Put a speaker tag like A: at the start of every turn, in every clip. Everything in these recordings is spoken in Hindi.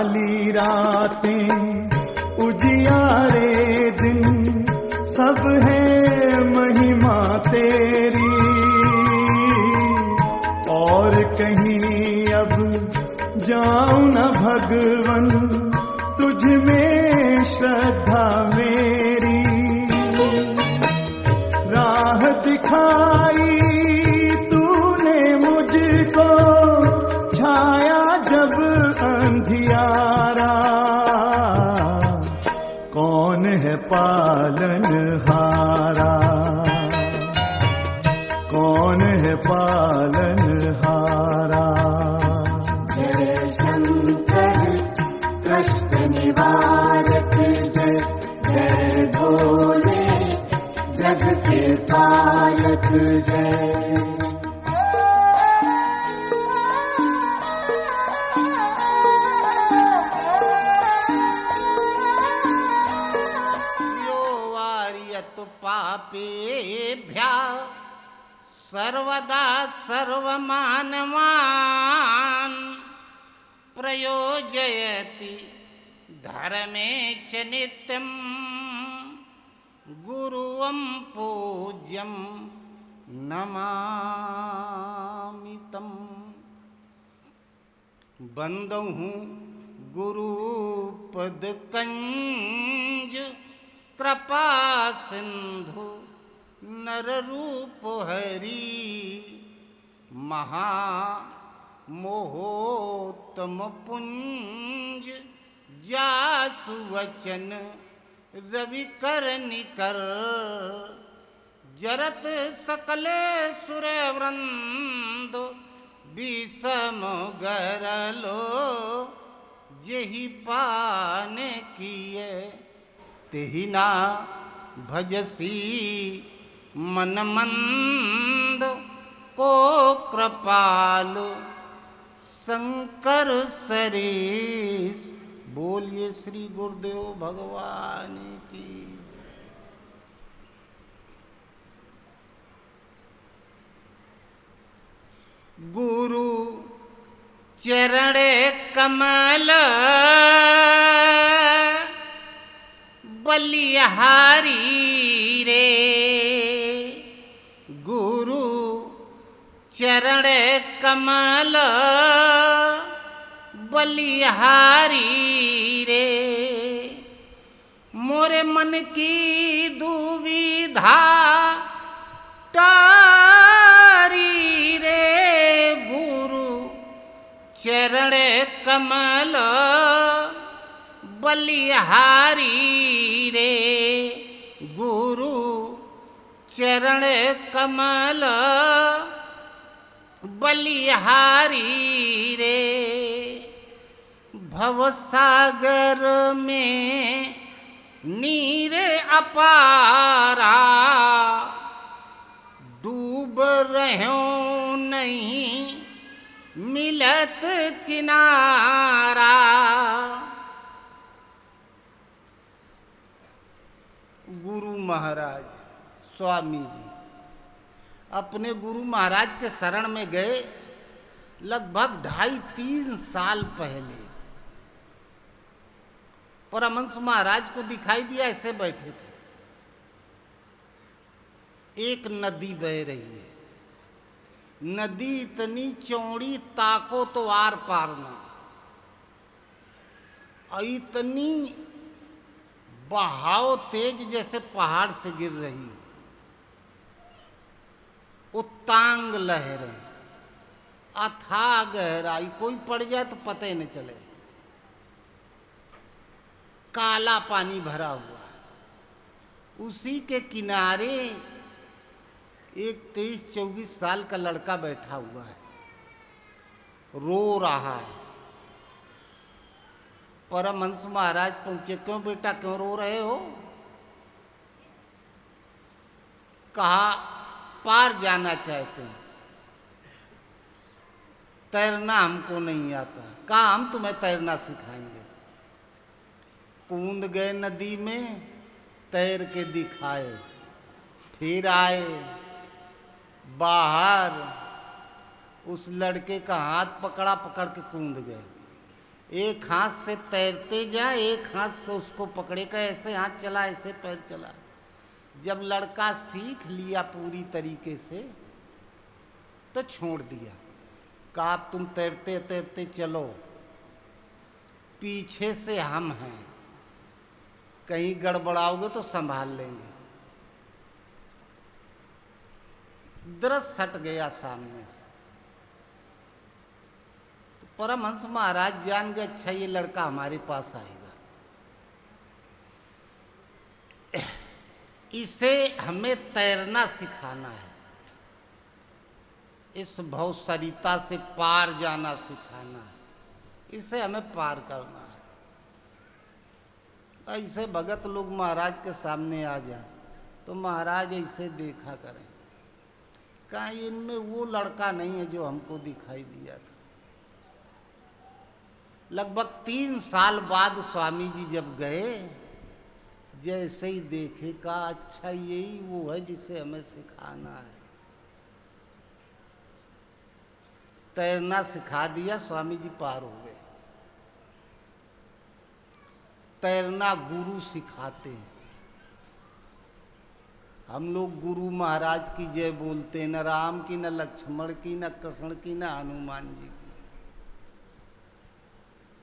A: काली रातें उजियारे दिन सब है महिमा तेरी, और कहीं अब जाऊं न भगवन तुझ में श्रद्धा मेरी। राह दिखाई तूने मुझको छाया जब अंधियारा, कौन है पालनहारा, कौन है पालनहारा।
B: जय शंकर कष्ट निवारक, जय जय भोले जग के पालक जय।
C: पापेभ्यः सर्वदा सर्वमानवान् प्रयोजयति धर्मे च नित्यं गुरुं पूज्यं नमामि तम्। बंदहु गुरुपद कंज कृपा सिंधु नर रूप हरि, महामोहोत्तम पुंज जासु वचन रवि कर निकर। जरत सकले सुर वृंद विषम गरलो, जेहि पान किए तेहि ना भजसी मन मंद को कृपालु शंकर सरीस। बोलिए श्री गुरुदेव भगवान की। गुरु चरण कमल बलिहारी रे, गुरु चरण कमल बलिहारी रे। मोरे मन की दुविधा टारी रे, गुरु चरण कमल बलिहारी रे। गुरु चरण कमल बलिहारी रे। भवसागर में नीर अपारा, डूब रहो नहीं मिलत किनारा। गुरु महाराज स्वामी जी अपने गुरु महाराज के शरण में गए लगभग 2.5-3 साल पहले। परमहंस महाराज को दिखाई दिया, ऐसे बैठे थे, एक नदी बह रही है। नदी इतनी चौड़ी ताको तो आर पार ना, इतनी बहाव तेज जैसे पहाड़ से गिर रही, उत्तांग लहरें, अथाह गहराई, कोई पड़ जाए तो पता ही नहीं चले। काला पानी भरा हुआ, उसी के किनारे एक 23-24 साल का लड़का बैठा हुआ है, रो रहा है। परमहंस महाराज पहुंचे, क्यों बेटा क्यों रो रहे हो? कहा पार जाना चाहते हैं, तैरना हमको नहीं आता। कहा हम तुम्हें तैरना सिखाएंगे। कूद गए नदी में, तैर के दिखाए, फिर आए बाहर, उस लड़के का हाथ पकड़ा, पकड़ के कूद गए। एक हाथ से तैरते जा, एक हाथ से उसको पकड़े का, ऐसे हाथ चला ऐसे पैर चला। जब लड़का सीख लिया पूरी तरीके से तो छोड़ दिया। कहा अब तुम तैरते तैरते चलो, पीछे से हम हैं, कहीं गड़बड़ाओगे तो संभाल लेंगे। दृश्य हट गया सामने से। तो परमहंस महाराज जान गए अच्छा ये लड़का हमारे पास आएगा, इसे हमें तैरना सिखाना है, इस भवसरिता से पार जाना सिखाना है, इसे हमें पार करना है। ऐसे भगत लोग महाराज के सामने आ जाए तो महाराज ऐसे देखा करें, कहा इनमें वो लड़का नहीं है जो हमको दिखाई दिया था। लगभग 3 साल बाद स्वामी जी जब गए, जैसे ही देखे कहा अच्छा यही वो है जिसे हमें सिखाना है। तैरना सिखा दिया, स्वामी जी पार हो गए। तैरना गुरु सिखाते हैं। हम लोग गुरु महाराज की जय बोलते हैं, न राम की, न लक्ष्मण की, न कृष्ण की, न हनुमान जी की।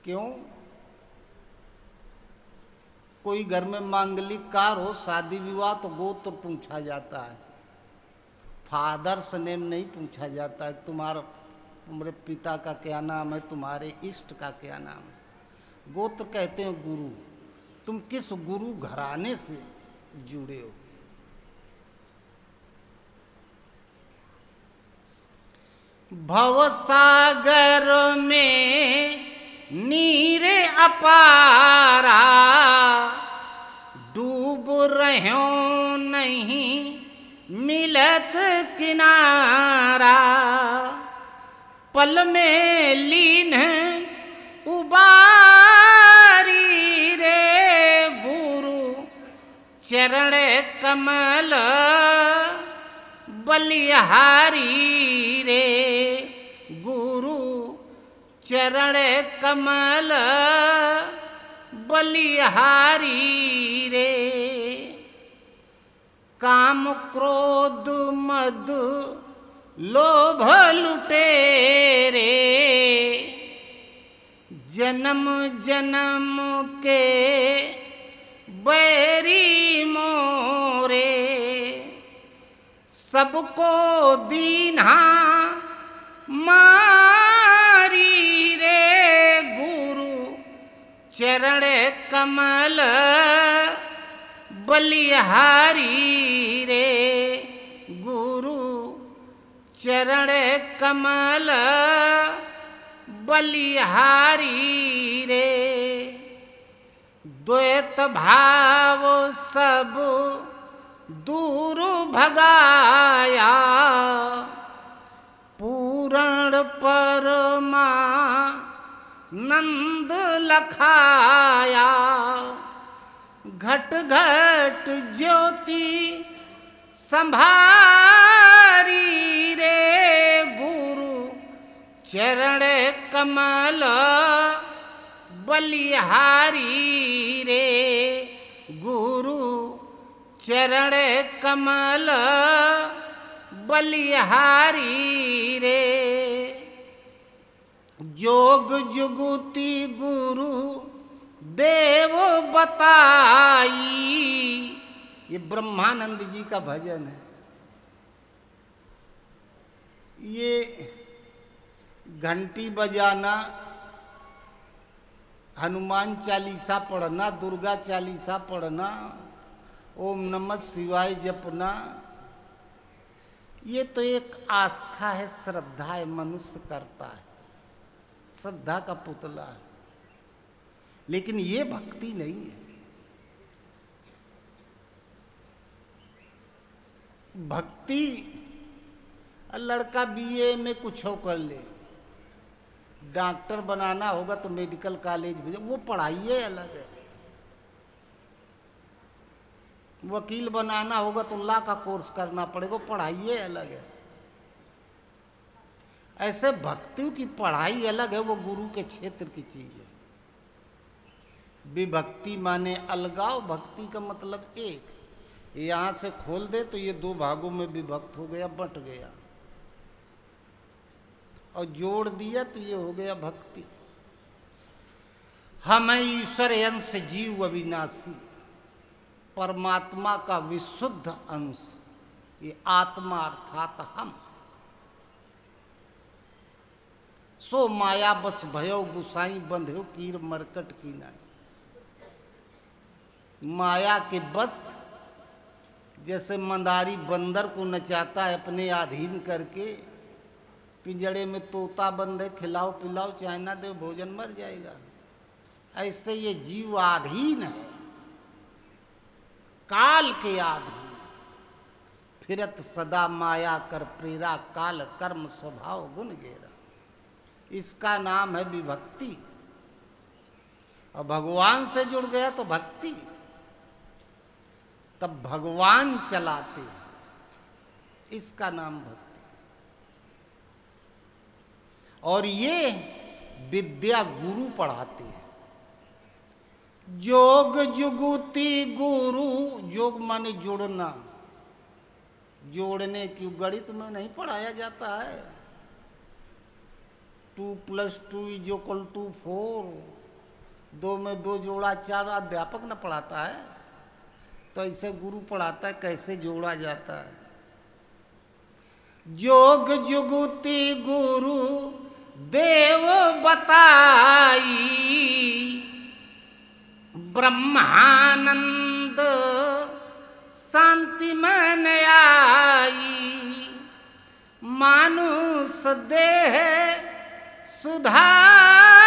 C: क्यों? कोई घर में मांगलिक कार्य हो, शादी विवाह, तो गोत्र पूछा जाता है, फादर्स नेम नहीं पूछा जाता है। तुम्हारे पिता का क्या नाम है, तुम्हारे इष्ट का क्या नाम है। गोत्र कहते हैं गुरु। तुम किस गुरु घराने से जुड़े हो। भवसागर में नीर अपारा, डूब रहो नहीं मिलत किनारा। पल में लीन उबारी रे, गुरु चरण कमल बलिहारी रे। गुरु चरण कमल बलिहारी रे। काम क्रोध मद लोभ लुटेरे, जन्म जन्म के बैरी मोरे। सबको दीन्हा मारी रे, गुरु चरण कमल बलिहारी रे। गुरु चरण कमल बलिहारी रे। द्वैत भाव सब दूर भगाया, पूर्ण परमानंद लखाया। घट घट ज्योति संभारी रे, गुरु चरण कमल बलिहारी रे। गुरु चरण कमल बलिहारी रे। जोग जुगुति गुरु देव बताई, ये ब्रह्मानंद जी का भजन है। ये घंटी बजाना, हनुमान चालीसा पढ़ना, दुर्गा चालीसा पढ़ना, ओम नमः शिवाय जपना, ये तो एक आस्था है, श्रद्धा है, मनुष्य करता है, श्रद्धा का पुतला है। लेकिन ये भक्ति नहीं है। भक्ति लड़का बीए में कुछ हो कर ले, डॉक्टर बनाना होगा तो मेडिकल कॉलेज भेजो, वो पढ़ाई अलग है। वकील बनाना होगा तो लॉ का कोर्स करना पड़ेगा, पढ़ाई अलग है। ऐसे भक्ति की पढ़ाई अलग है, वो गुरु के क्षेत्र की चीज है। विभक्ति माने अलगाव, भक्ति का मतलब एक। यहाँ से खोल दे तो ये दो भागों में विभक्त हो गया, बंट गया, और जोड़ दिया तो ये हो गया भक्ति। हम ईश्वर अंश जीव अविनाशी, परमात्मा का विशुद्ध अंश, ये आत्मा अर्थात हम। सो माया बस भयो गुसाई बंध्यो कीर मरकट की नाई। माया के बस, जैसे मंदारी बंदर को नचाता है अपने अधीन करके, पिंजड़े में तोता बंद है, खिलाओ पिलाओ चाहे ना दे भोजन मर जाएगा, ऐसे ये जीव आधीन है, काल के आधीन, फिरत सदा माया कर प्रेरा, काल कर्म स्वभाव गुण गेरा। इसका नाम है विभक्ति। और भगवान से जुड़ गया तो भक्ति, तब भगवान चलाते, इसका नाम भक्ति। और ये विद्या गुरु पढ़ाते हैं। योग जुगुति गुरु, योग माने जोड़ना, जोड़ने की गणित में नहीं पढ़ाया जाता है। 2 + 2 = 4, 2 में 2 जोड़ा 4, अध्यापक न पढ़ाता है, तो ऐसे गुरु पढ़ाता है कैसे जोड़ा जाता है। योग जुगुति गुरु देव बताई, ब्रह्मानंद शांति मन आई, मानुष देह सुधारी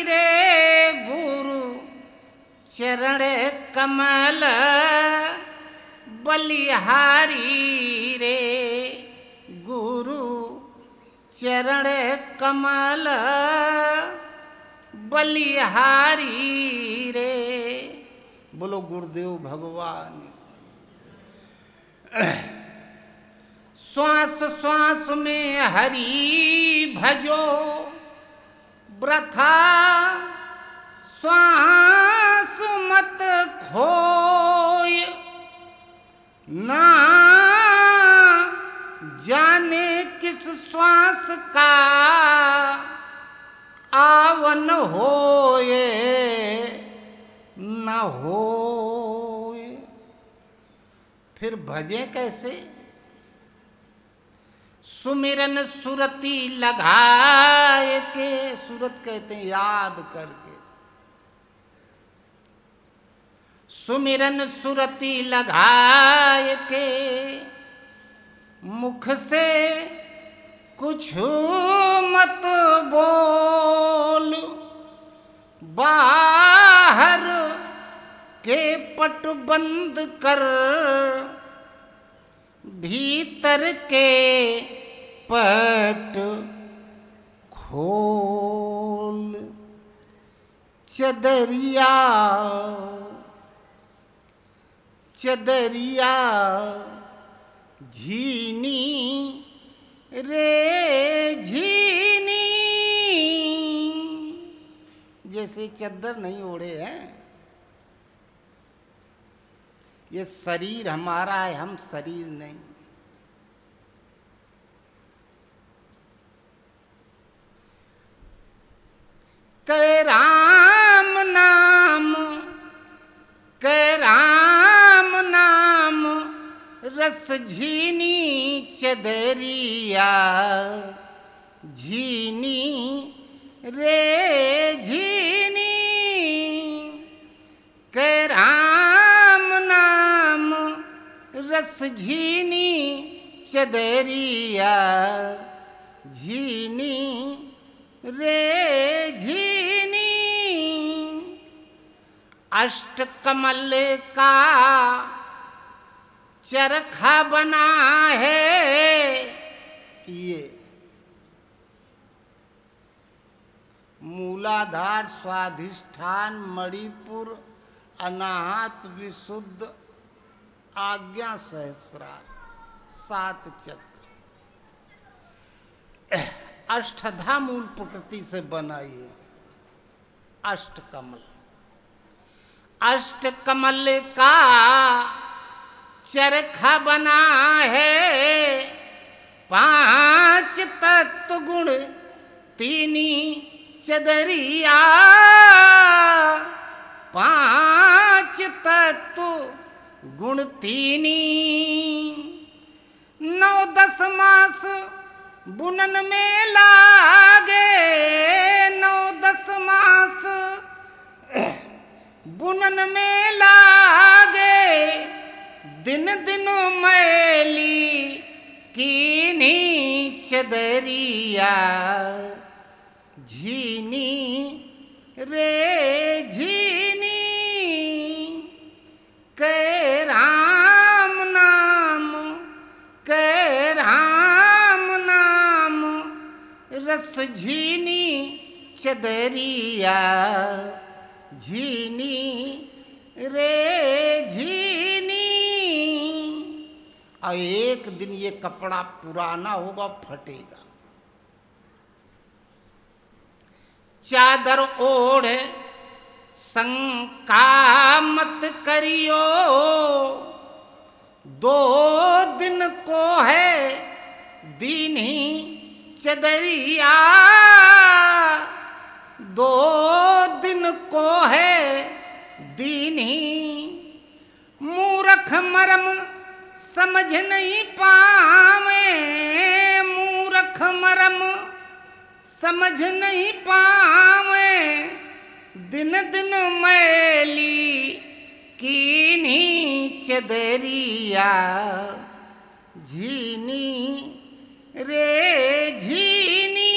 C: रे, गुरु चरण कमल बलिहारी रे, गुरु चरण कमल बलिहारी रे। बोलो गुरुदेव भगवान। श्वास श्वास में हरि भजो, वृथा श्वास मत खोय, ना जाने किस श्वास का आवन होए न होए। फिर भजे कैसे? सुमिरन सुरती लगाए के, सुरत कहते हैं याद करके, सुमिरन सुरती लगाए के, मुख से कुछ मत बोल, बाहर के पट बंद कर, भीतर के पट खोल। चदरिया चदरिया झीनी रे झीनी, जैसे चद्दर नहीं ओढ़े हैं। ये शरीर हमारा है, हम शरीर नहीं। कै राम नाम, कै राम नाम रस झीनी चदरिया, झीनी रे झीनी, कै राम नाम रस झीनी चदरिया, झीनी रे झीनी। अष्ट कमल का चरखा बना है ये, मूलाधार स्वाधिष्ठान मणिपुर अनाहत विशुद्ध आज्ञा सहस्रार, 7 चक्र अष्टधा मूल प्रकृति से बनाइए। अष्ट कमल अष्ट कमल का चरखा बना है, 5 तत्व गुण तीनी चदरिया, 5 तत्व गुण तीनी। 9-10 मास बुनन में लागे, 9-10 मास बुनन में लागे, दिन दिन मैली कीनी चदरिया, झीनी रे झीनी, कै राम नाम, कै राम नाम, रस झीनी चदरिया, झीनी रे झीनी। और एक दिन ये कपड़ा पुराना होगा, फटेगा। चादर ओढ़ शंका मत करियो, 2 दिन को है दीनी चदरिया, 2 दिन को है दीनी। मूर्ख मरम समझ नहीं पावे, मूर्ख मरम समझ नहीं पावे, दिन दिन मैली कीनी चदरिया, झीनी रे झीनी,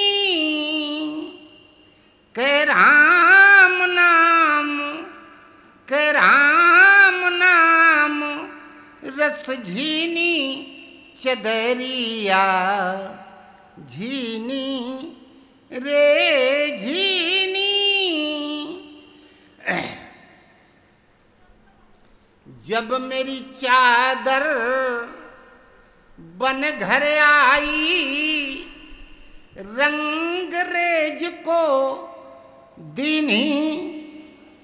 C: कै राम नाम, कै राम नाम, रस झीनी चदरिया, झीनी रे झीनी। जब मेरी चादर बन घर आई, रंग रेज को दीनी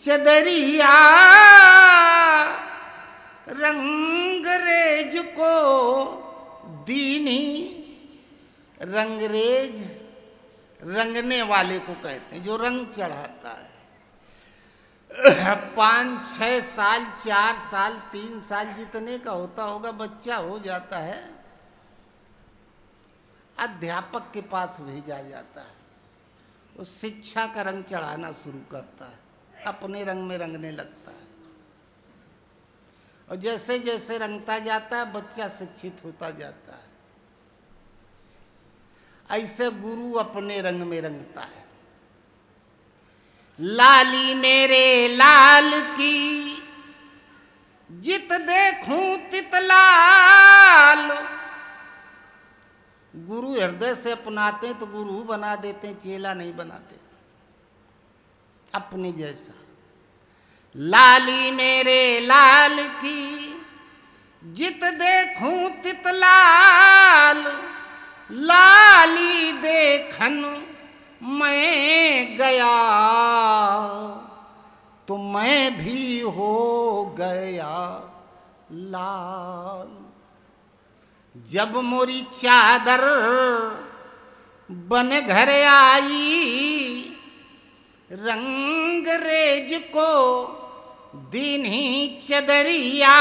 C: चदरिया, रंग रेज को दीनी। रंगरेज रंगने वाले को कहते हैं, जो रंग चढ़ाता है। 5-6 साल, 4 साल, 3 साल जितने का होता होगा, बच्चा हो जाता है, अध्यापक के पास भेजा जाता है, उस शिक्षा का रंग चढ़ाना शुरू करता है, अपने रंग में रंगने लगता है। और जैसे जैसे रंगता जाता है, बच्चा शिक्षित होता जाता है। ऐसे गुरु अपने रंग में रंगता है। लाली मेरे लाल की जित देखूं तित लाल, गुरु हृदय से अपनाते तो गुरु बना देते, चेला नहीं बनाते अपने जैसा। लाली मेरे लाल की जित देखूं तित लाल, लाली देखन मैं गया तो मैं भी हो गया लाल। जब मोरी चादर बन घर आई, रंग रेज को दीनी चदरिया,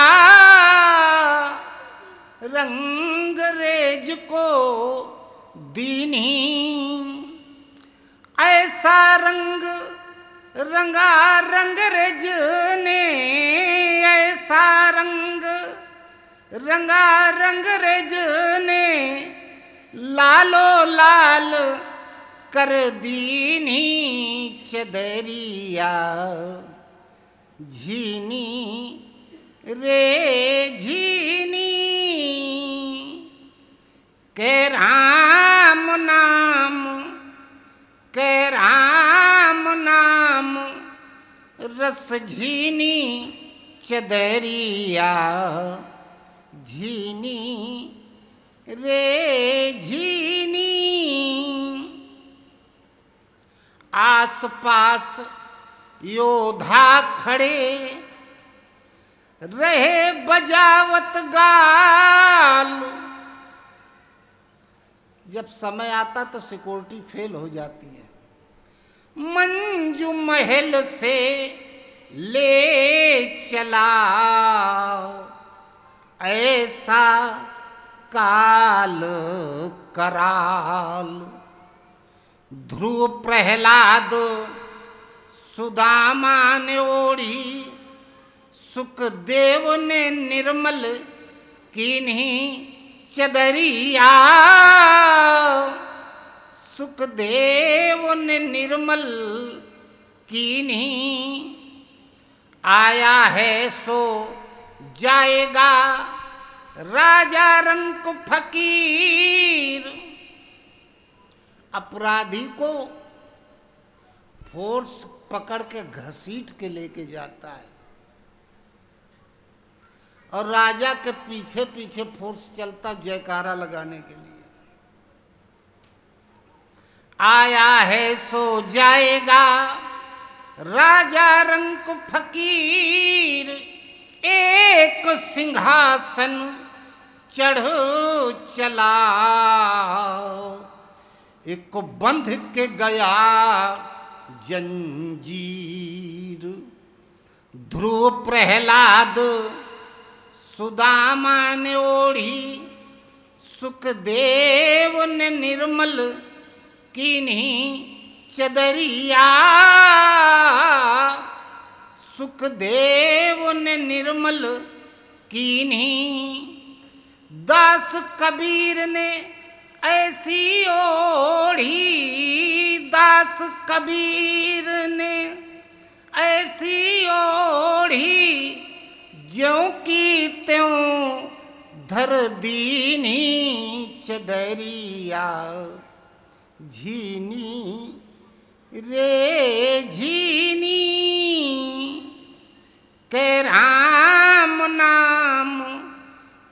C: रंग रेज को दीनी। ऐसा रंग रंगा रंग रेज ने, ऐसा रंग रंगा रंग रेज ने, लालो लाल कर दीनी चदरिया, झीनी रे झीनी। के राम नाम, के राम नाम, रस झीनी चदरिया, झीनी रे झीनी। आस पास योद्धा खड़े रहे बजावत गाल। जब समय आता तो सिक्योरिटी फेल हो जाती है। मंजू महल से ले चला ऐसा काल कराल। ध्रुव प्रहलाद सुदामा ने ओढ़ी, सुखदेव ने निर्मल कीन्ही चदरिया। सुखदेव ने निर्मल कीन्ही, आया है सो जाएगा राजा रंक फकीर। अपराधी को फोर्स पकड़ के घसीट के लेके जाता है और राजा के पीछे पीछे फोर्स चलता जयकारा लगाने के लिए। आया है सो जाएगा राजा रंक फकीर। एक सिंहासन चढ़ चला, एक को बंध के गया जंजीर। ध्रुव प्रहलाद सुदामा ने ओढ़ी, सुखदेव ने निर्मल कीन्ही चदरिया। सुखदेव ने निर्मल कीन्ही, दास कबीर ने ऐसी ओढ़ी। दास कबीर ने ऐसी ओढ़ी, ज्यों की त्यों धर दीनी चदरिया। झीनी रे झीनी के राम नाम,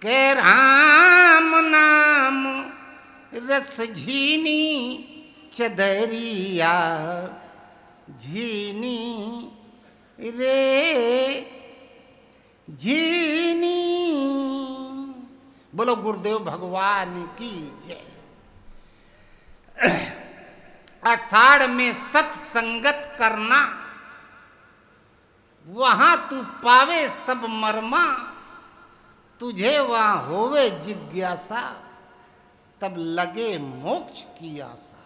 C: के राम नाम रस झीनी चदरिया। झीनी रे झीनी। बोलो गुरुदेव भगवान की जय। आषाढ़ में सत्संगत करना, वहां तू पावे सब मर्मा। तुझे वहां होवे जिज्ञासा, तब लगे मोक्ष की आशा।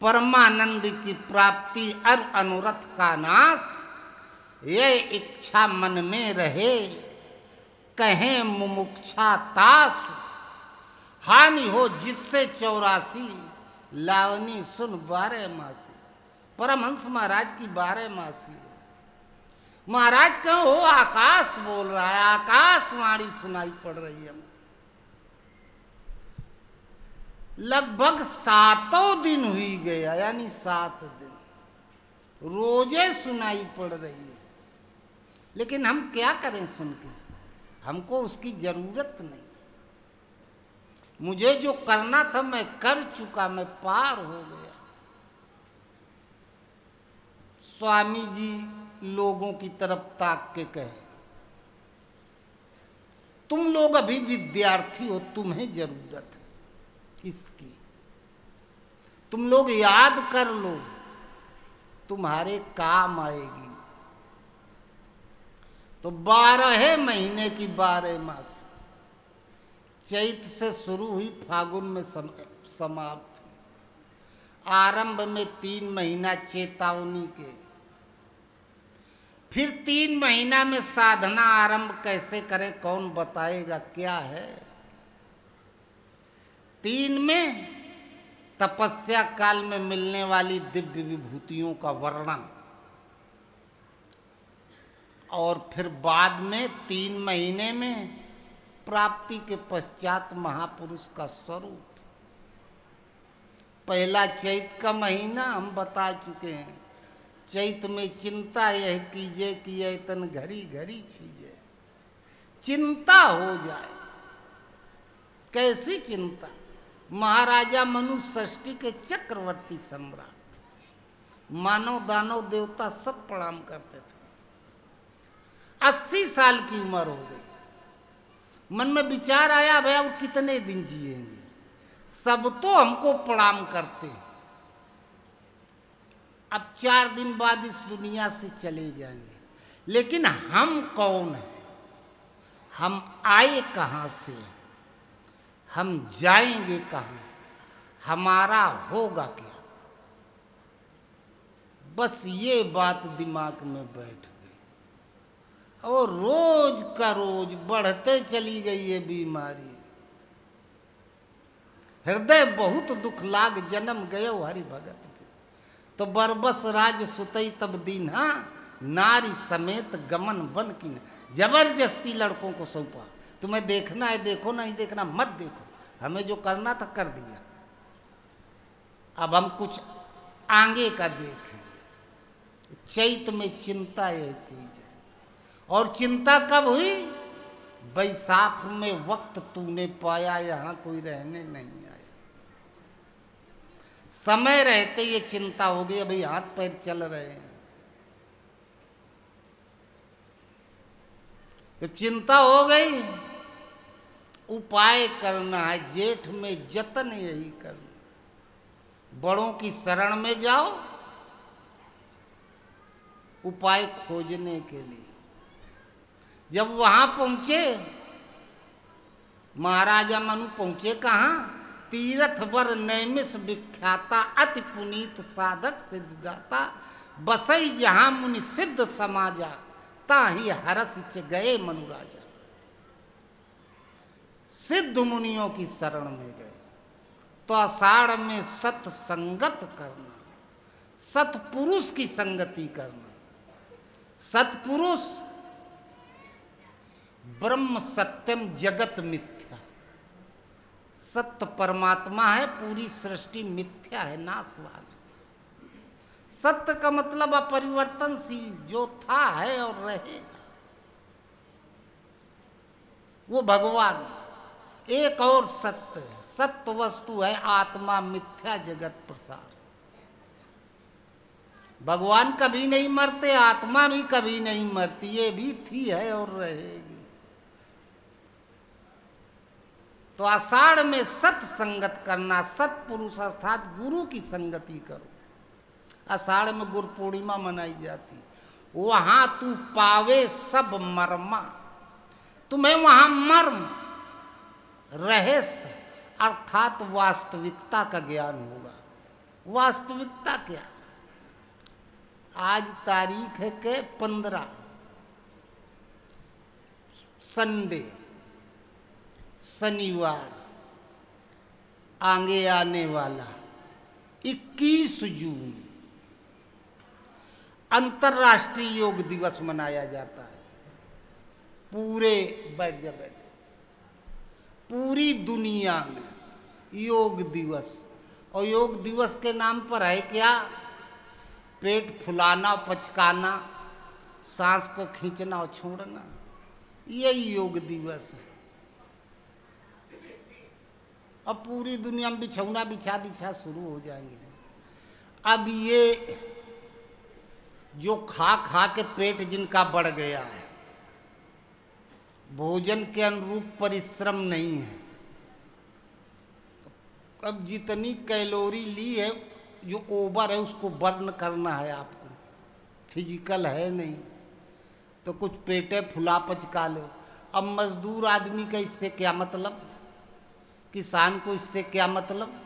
C: परमानंद की प्राप्ति और अनुरथ का नाश, यह इच्छा मन में रहे कहें मुमुक्षा तास। हानि हो जिससे 84, लावनी सुन 12 मासी। परमहंस महाराज की 12 मासी। महाराज कहो हो आकाश बोल रहा है, आकाशवाणी सुनाई पड़ रही है। लगभग 7 दिन हुई गया, यानी 7 दिन रोजे सुनाई पड़ रही है। लेकिन हम क्या करें सुन के, हमको उसकी जरूरत नहीं। मुझे जो करना था मैं कर चुका, मैं पार हो गया। स्वामी जी लोगों की तरफ ताक के कहे, तुम लोग अभी विद्यार्थी हो, तुम्हें जरूरत है इसकी। तुम लोग याद कर लो, तुम्हारे काम आएगी। तो 12 महीने की 12 मास, चैत से शुरू हुई, फागुन में समाप्त हुई। आरंभ में 3 महीना चेतावनी के, फिर 3 महीना में साधना आरंभ कैसे करें, कौन बताएगा क्या है। 3 में तपस्या काल में मिलने वाली दिव्य विभूतियों का वर्णन, और फिर बाद में 3 महीने में प्राप्ति के पश्चात महापुरुष का स्वरूप। पहला चैत का महीना हम बता चुके हैं। चैत में चिंता यह कीजिए कि यह तन घड़ी घड़ी छीजे, चिंता हो जाए। कैसी चिंता? महाराजा मनु षष्ठी के चक्रवर्ती सम्राट मानव दानव देवता सब प्रणाम करते थे। 80 साल की उम्र हो गई। मन में विचार आया भैया और कितने दिन जिएंगे, सब तो हमको प्रणाम करते, अब 4 दिन बाद इस दुनिया से चले जाएंगे, लेकिन हम कौन हैं, हम आए कहाँ से, हम जाएंगे कहाँ, हमारा होगा क्या। बस ये बात दिमाग में बैठ गई और रोज का रोज बढ़ते चली गई ये बीमारी। हृदय बहुत दुख लाग जन्म गयो हरि भगत के, तो बरबस राज सुतई तब दीन्हा, नारी समेत गमन बन की न। जबरदस्ती लड़कों को सौंपा, तुम्हें देखना है देखो, नहीं देखना मत देखो, हमें जो करना था कर दिया, अब हम कुछ आगे का देखेंगे। चैत में चिंता यह कीजिए, और चिंता कब हुई, बैसाख में वक्त तूने पाया, यहाँ कोई रहने नहीं आया। समय रहते ये चिंता हो गई, अभी हाथ पैर चल रहे हैं तो चिंता हो गई। उपाय करना है, जेठ में जतन यही करना, बड़ों की शरण में जाओ उपाय खोजने के लिए। जब वहां पहुंचे, महाराजा मनु पहुंचे कहाँ, तीर्थ वर नैमिष विख्याता, अति पुनीत साधक सिद्धदाता, बसई जहां मुनि सिद्ध समाजा, ताहि हरस गए मनु राजा। सिद्ध मुनियों की शरण में गए तो आषाढ़ में सत्संगत करना, सत्पुरुष की संगति करना। सत्पुरुष ब्रह्म सत्यम जगत मिथ्या, सत्य परमात्मा है, पूरी सृष्टि मिथ्या है, नाशवान। सत्य का मतलब अपरिवर्तनशील, जो था है और रहेगा, वो भगवान। एक और सत्य है, सत्य वस्तु है आत्मा, मिथ्या जगत प्रसार। भगवान कभी नहीं मरते, आत्मा भी कभी नहीं मरती, ये भी थी है और रहेगी। तो आषाढ़ में सत्संगत करना, सत्पुरुष अर्थात गुरु की संगति करो। आषाढ़ में गुरु पूर्णिमा मनाई जाती, वहां तू पावे सब मर्मा, तुम्हें वहां मर्म रहस्य अर्थात वास्तविकता का ज्ञान होगा। वास्तविकता क्या, आज तारीख है के 15, संडे शनिवार, आगे आने वाला 21 जून अंतर्राष्ट्रीय योग दिवस मनाया जाता है। पूरे बैठ जा पूरी दुनिया में योग दिवस, और योग दिवस के नाम पर है क्या, पेट फुलाना, पचकाना, सांस को खींचना और छोड़ना, यही योग दिवस है। अब पूरी दुनिया में बिछौना बिछा बिछा शुरू हो जाएंगे। अब ये जो खा खा के पेट जिनका बढ़ गया है, भोजन के अनुरूप परिश्रम नहीं है, अब जितनी कैलोरी ली है, जो ओवर है उसको बर्न करना है आपको, फिजिकल है नहीं, तो कुछ पेटे फुला पचका लो। अब मजदूर आदमी का इससे क्या मतलब, किसान को इससे क्या मतलब।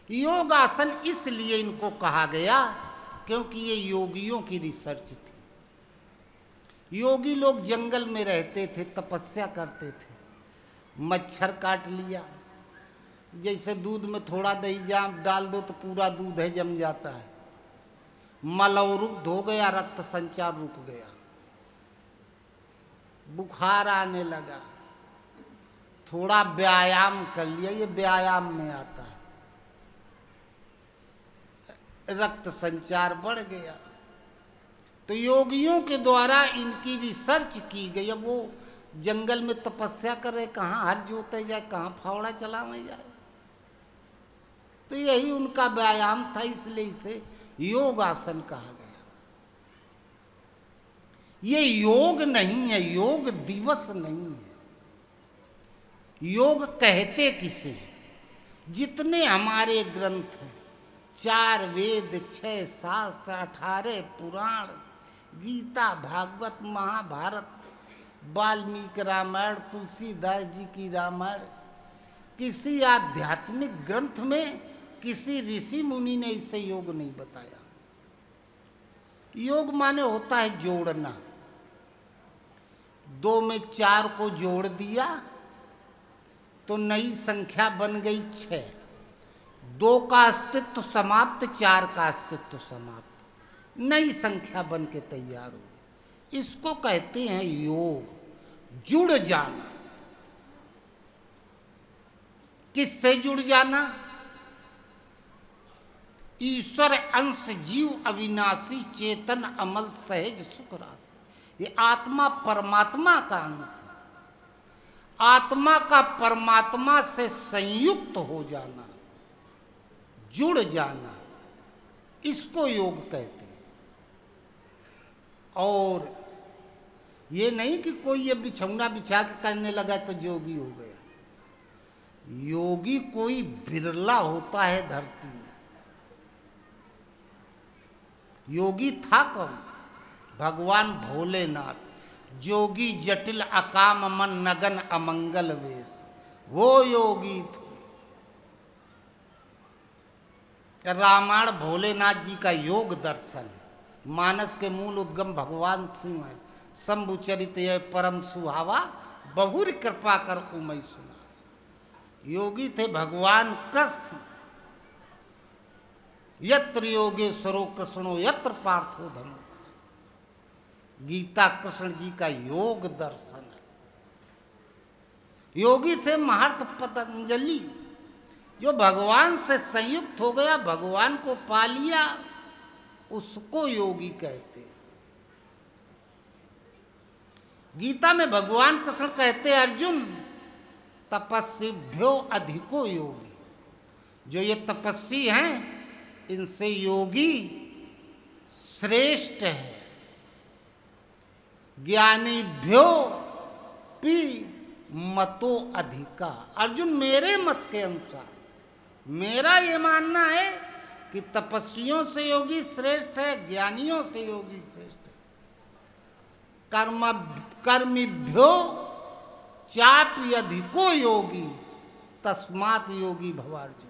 C: योगासन इसलिए इनको कहा गया क्योंकि ये योगियों की रिसर्च थी। योगी लोग जंगल में रहते थे, तपस्या करते थे, मच्छर काट लिया, जैसे दूध में थोड़ा दही जाम डाल दो तो पूरा दूध है जम जाता है, मल अवरुद्ध हो गया, रक्त संचार रुक गया, बुखार आने लगा, थोड़ा व्यायाम कर लिया, ये व्यायाम में आता है, रक्त संचार बढ़ गया। तो योगियों के द्वारा इनकी रिसर्च की गई। अब वो जंगल में तपस्या कर रहे, कहाँ हर जोते जाए, कहाँ फावड़ा चलावे जाए, तो यही उनका व्यायाम था, इसलिए इसे योग आसन कहा गया। ये योग नहीं है, योग दिवस नहीं है। योग कहते किसे? जितने हमारे ग्रंथ हैं, 4 वेद, 6 शास्त्र, 18 पुराण, गीता, भागवत, महाभारत, वाल्मीकि रामायण, तुलसीदास जी की रामायण, किसी आध्यात्मिक ग्रंथ में किसी ऋषि मुनि ने इसे योग नहीं बताया। योग माने होता है जोड़ना। 2 में 4 को जोड़ दिया तो नई संख्या बन गई 6। 2 का अस्तित्व समाप्त, 4 का अस्तित्व समाप्त, नई संख्या बन के तैयार हो गई। इसको कहते हैं योग, जुड़ जाना। किससे जुड़ जाना? ईश्वर अंश जीव अविनाशी चेतन अमल सहज सुख राशि। ये आत्मा परमात्मा का अंश है। आत्मा का परमात्मा से संयुक्त हो जाना, जुड़ जाना, इसको योग कहते हैं। और ये नहीं कि कोई ये बिछौना बिछा के करने लगा तो योगी हो गया। योगी कोई बिरला होता है धरती में। योगी था कौन? भगवान भोलेनाथ। जोगी जटिल अकाम मन नगन अमंगल वेश, वो योगी थे। रामायण भोलेनाथ जी का योग दर्शन। मानस के मूल उद्गम भगवान शिव है। शंभु चरित ये परम सुहावा, बहुर कृपा कर उमय सुना। योगी थे भगवान कृष्ण। यत्र योगेश्वरो कृष्णो यत्र पार्थो धर्म। गीता कृष्ण जी का योग दर्शन है। योगी थे महर्षि पतंजलि, जो भगवान से संयुक्त हो गया, भगवान को पा लिया, उसको योगी कहते हैं। गीता में भगवान कृष्ण कहते हैं, अर्जुन तपस्वीभ्यो अधिको योगी। जो ये तपस्वी हैं, इनसे योगी श्रेष्ठ है। ज्ञानीभ्यो पी मतो अधिका। अर्जुन मेरे मत के अनुसार, मेरा ये मानना है कि तपस्वियों से योगी श्रेष्ठ है, ज्ञानियों से योगी श्रेष्ठ है। कर्मिभ्यो चापि अधिको योगी तस्मात् योगी भव अर्जुन।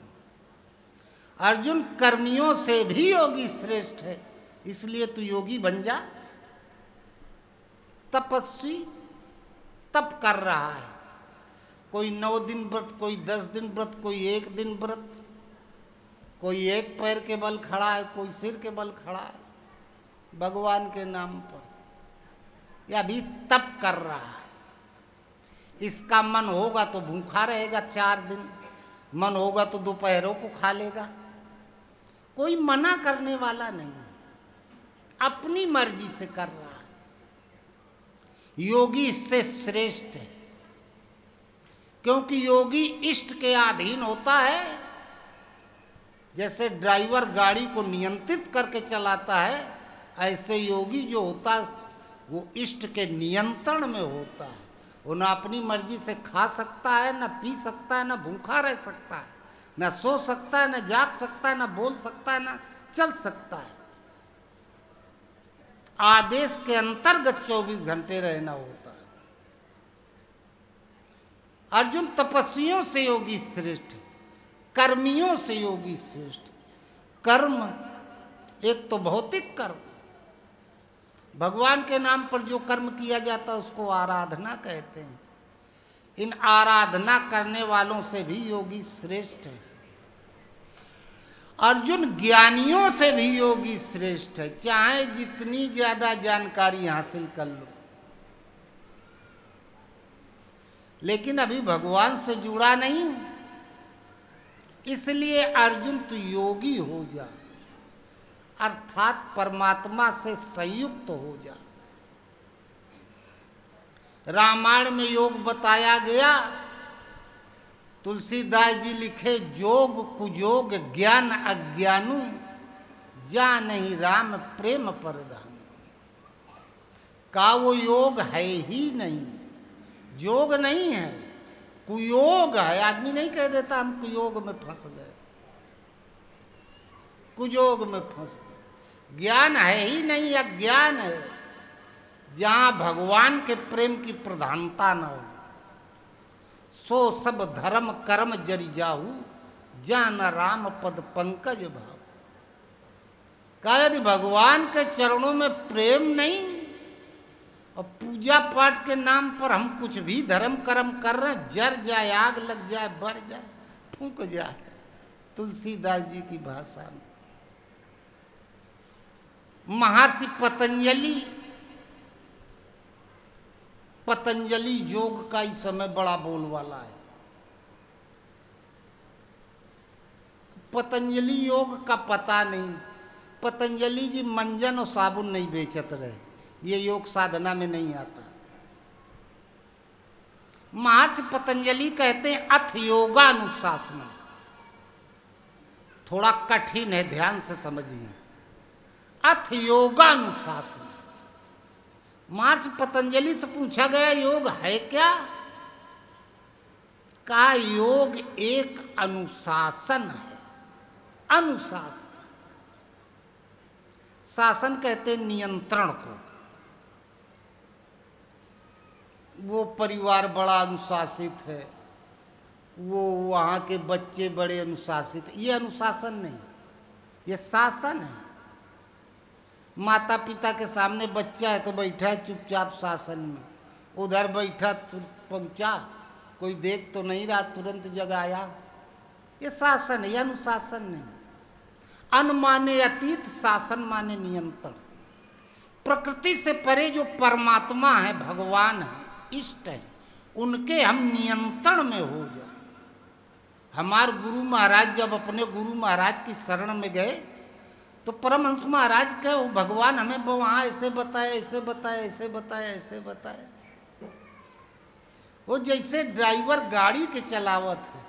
C: अर्जुन कर्मियों से भी योगी श्रेष्ठ है, इसलिए तू योगी बन जा। तपस्वी तप कर रहा है, कोई 9 दिन व्रत, कोई 10 दिन व्रत, कोई 1 दिन व्रत, कोई एक पैर के बल खड़ा है, कोई सिर के बल खड़ा है भगवान के नाम पर, या भी तप कर रहा है। इसका मन होगा तो भूखा रहेगा 4 दिन, मन होगा तो दोपहरों को खा लेगा। कोई मना करने वाला नहीं, अपनी मर्जी से कर रहा है। योगी इससे श्रेष्ठ है, क्योंकि योगी इष्ट के अधीन होता है। जैसे ड्राइवर गाड़ी को नियंत्रित करके चलाता है, ऐसे योगी जो होता है वो इष्ट के नियंत्रण में होता है। वो ना अपनी मर्जी से खा सकता है, ना पी सकता है, ना भूखा रह सकता है, ना सो सकता है, ना जाग सकता है, ना बोल सकता है, ना चल सकता है। आदेश के अंतर्गत 24 घंटे रहना होता है। अर्जुन तपस्वियों से योगी श्रेष्ठ, कर्मियों से योगी श्रेष्ठ। कर्म एक तो भौतिक कर्म, भगवान के नाम पर जो कर्म किया जाता है उसको आराधना कहते हैं। इन आराधना करने वालों से भी योगी श्रेष्ठ है। अर्जुन ज्ञानियों से भी योगी श्रेष्ठ है, चाहे जितनी ज्यादा जानकारी हासिल कर लो, लेकिन अभी भगवान से जुड़ा नहीं, इसलिए अर्जुन तू योगी हो जा, अर्थात परमात्मा से संयुक्त हो जा। रामायण में योग बताया गया तुलसीदास जी लिखे जोग कुजोग ज्ञान अज्ञानू, जा नहीं राम प्रेम परधाम। का वो योग है ही नहीं, जोग नहीं है, कुयोग है। आदमी नहीं कह देता हम कुयोग में फंस गए, कुयोग में फंस गए। ज्ञान है ही नहीं, अज्ञान है। जहां भगवान के प्रेम की प्रधानता न हो, सो सब धर्म कर्म जरि जाहू, जान राम पद पंकज भाव। कहा यदि भगवान के चरणों में प्रेम नहीं और पूजा पाठ के नाम पर हम कुछ भी धर्म कर्म कर रहे हैं, जर जाए, आग लग जाए, बर जाए, फूंक जाए। तुलसीदास जी की भाषा में महर्षि पतंजलि योग का इस समय बड़ा बोलबाला है। पतंजलि योग का पता नहीं, पतंजलि जी मंजन और साबुन नहीं बेचत रहे, ये योग साधना में नहीं आता। महर्षि पतंजलि कहते हैं अथ योगानुशासन। थोड़ा कठिन है, ध्यान से समझिए। अथ योगानुशासन। महर्षि पतंजलि से पूछा गया योग है क्या? का योग एक अनुशासन है। अनुशासन, शासन कहते नियंत्रण को। वो परिवार बड़ा अनुशासित है, वो वहाँ के बच्चे बड़े अनुशासित, ये अनुशासन नहीं, ये शासन है। माता पिता के सामने बच्चा है तो बैठा है चुपचाप शासन में, उधर बैठा पहुँचा, कोई देख तो नहीं रहा, तुरंत जगाया, ये शासन है, ये अनुशासन नहीं। अन माने अतीत, शासन माने नियंत्रण। प्रकृति से परे जो परमात्मा है, भगवान है, इष्ट है, उनके हम नियंत्रण में हो जाए। हमारे गुरु महाराज जब अपने गुरु महाराज की शरण में गए तो परमहंस महाराज कहे वो भगवान हमें वहाँ ऐसे बताए, ऐसे बताए, ऐसे बताए, ऐसे बताए। वो जैसे ड्राइवर गाड़ी के चलावत है,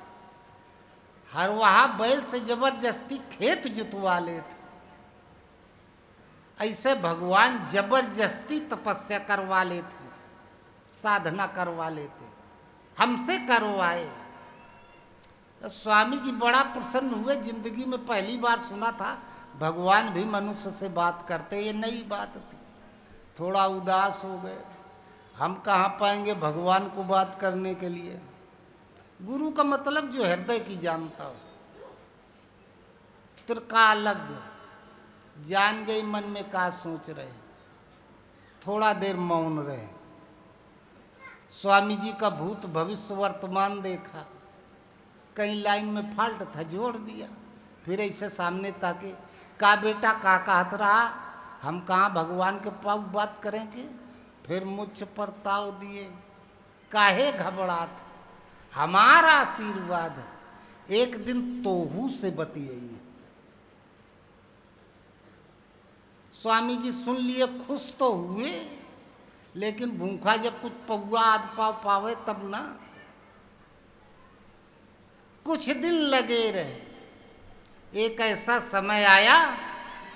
C: हर वहाँ बैल से जबरदस्ती खेत जुतवा लेते, ऐसे भगवान जबरदस्ती तपस्या करवा लेते, साधना करवा लेते, हमसे करवाए। तो स्वामी जी बड़ा प्रसन्न हुए, जिंदगी में पहली बार सुना था भगवान भी मनुष्य से बात करते, ये नई बात थी। थोड़ा उदास हो गए, हम कहाँ पाएंगे भगवान को बात करने के लिए। गुरु का मतलब जो हृदय की जानता हो। त्रिकालज्ञ, जान गई मन में क्या सोच रहे, थोड़ा देर मौन रहे। स्वामी जी का भूत भविष्य वर्तमान देखा, कहीं लाइन में फाल्ट था, जोड़ दिया, फिर ऐसे सामने ताके, का बेटा का कहत रहा, हम कहाँ भगवान के पास बात करेंगे। फिर मुझ पर ताव दिए, काहे घबरात, हमारा आशीर्वाद है, एक दिन तोहू से बतियाइए। स्वामी जी सुन लिए, खुश तो हुए, लेकिन भूखा जब कुछ पौआ आध पाव पावे तब ना। कुछ दिन लगे रहे, एक ऐसा समय आया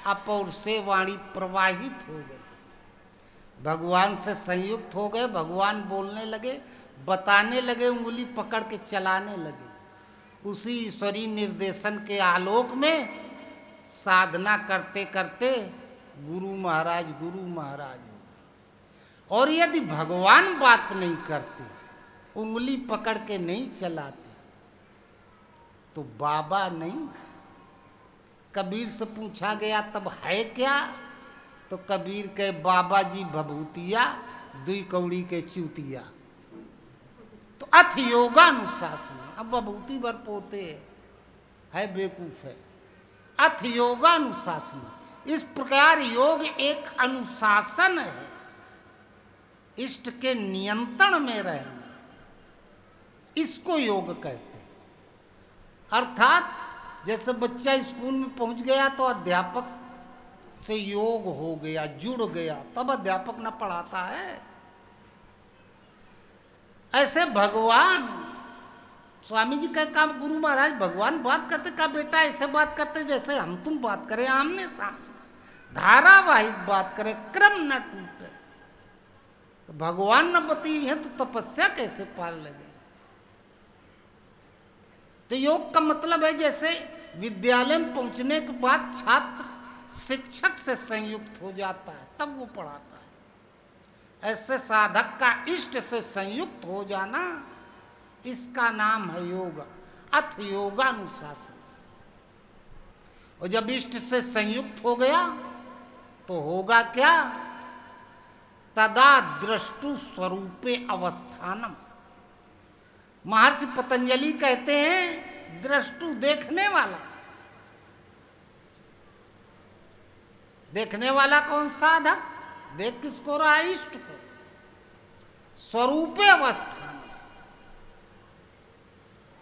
C: अपौर से वाणी प्रवाहित हो गई, भगवान से संयुक्त हो गए। भगवान बोलने लगे, बताने लगे, उंगली पकड़ के चलाने लगे। उसी ईश्वरीय निर्देशन के आलोक में साधना करते करते गुरु महाराज हो गए। और यदि भगवान बात नहीं करते, उंगली पकड़ के नहीं चलाते, तो बाबा नहीं। कबीर से पूछा गया तब है क्या, तो कबीर के बाबा जी भभूतिया, दुई कौड़ी के चूतिया। तो अथ योगानुशासन, अब भभूति भर पोते है बेवकूफ है। अथ योगानुशासन, इस प्रकार योग एक अनुशासन है, इष्ट के नियंत्रण में रहना, इसको योग कहते हैं। अर्थात जैसे बच्चा स्कूल में पहुंच गया तो अध्यापक से योग हो गया, जुड़ गया, तब अध्यापक न पढ़ाता है। ऐसे भगवान स्वामी जी का काम, गुरु महाराज भगवान बात करते का बेटा ऐसे बात करते जैसे हम तुम बात करें, आमने सामने धारावाहिक बात करें, क्रम न टूटे। भगवान न बताई है तो तपस्या कैसे पार लगे। तो योग का मतलब है जैसे विद्यालय में पहुंचने के बाद छात्र शिक्षक से संयुक्त हो जाता है तब वो पढ़ाता है, ऐसे साधक का इष्ट से संयुक्त हो जाना, इसका नाम है योग, अथ योगानुशासन। और जब इष्ट से संयुक्त हो गया तो होगा क्या? तदा द्रष्टु स्वरूपे अवस्थानम। महर्षि पतंजलि कहते हैं द्रष्टु देखने वाला। देखने वाला कौन? साधक। देख किसको रहा? इष्ट को। स्वरूपे अवस्थान,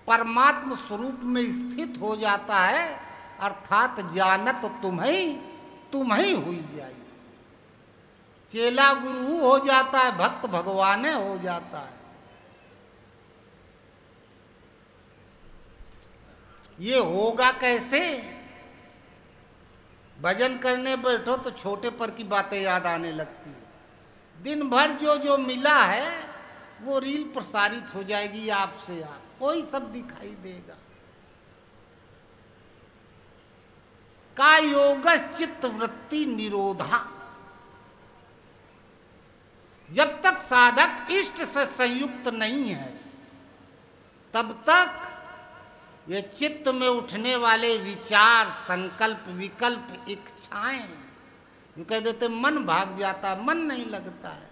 C: परमात्म स्वरूप में स्थित हो जाता है, अर्थात जानत तुम ही हुई जाए। चेला गुरु हो जाता है, भक्त भगवान हो जाता है। ये होगा कैसे? भजन करने बैठो तो छोटे पर की बातें याद आने लगती है। दिन भर जो जो मिला है वो रील प्रसारित हो जाएगी आपसे, आप वही सब दिखाई देगा। का योग चित्त वृत्ति निरोधा। जब तक साधक इष्ट से संयुक्त नहीं है तब तक ये चित्त में उठने वाले विचार, संकल्प, विकल्प, इच्छाएं, जो कह देते मन भाग जाता है, मन नहीं लगता है।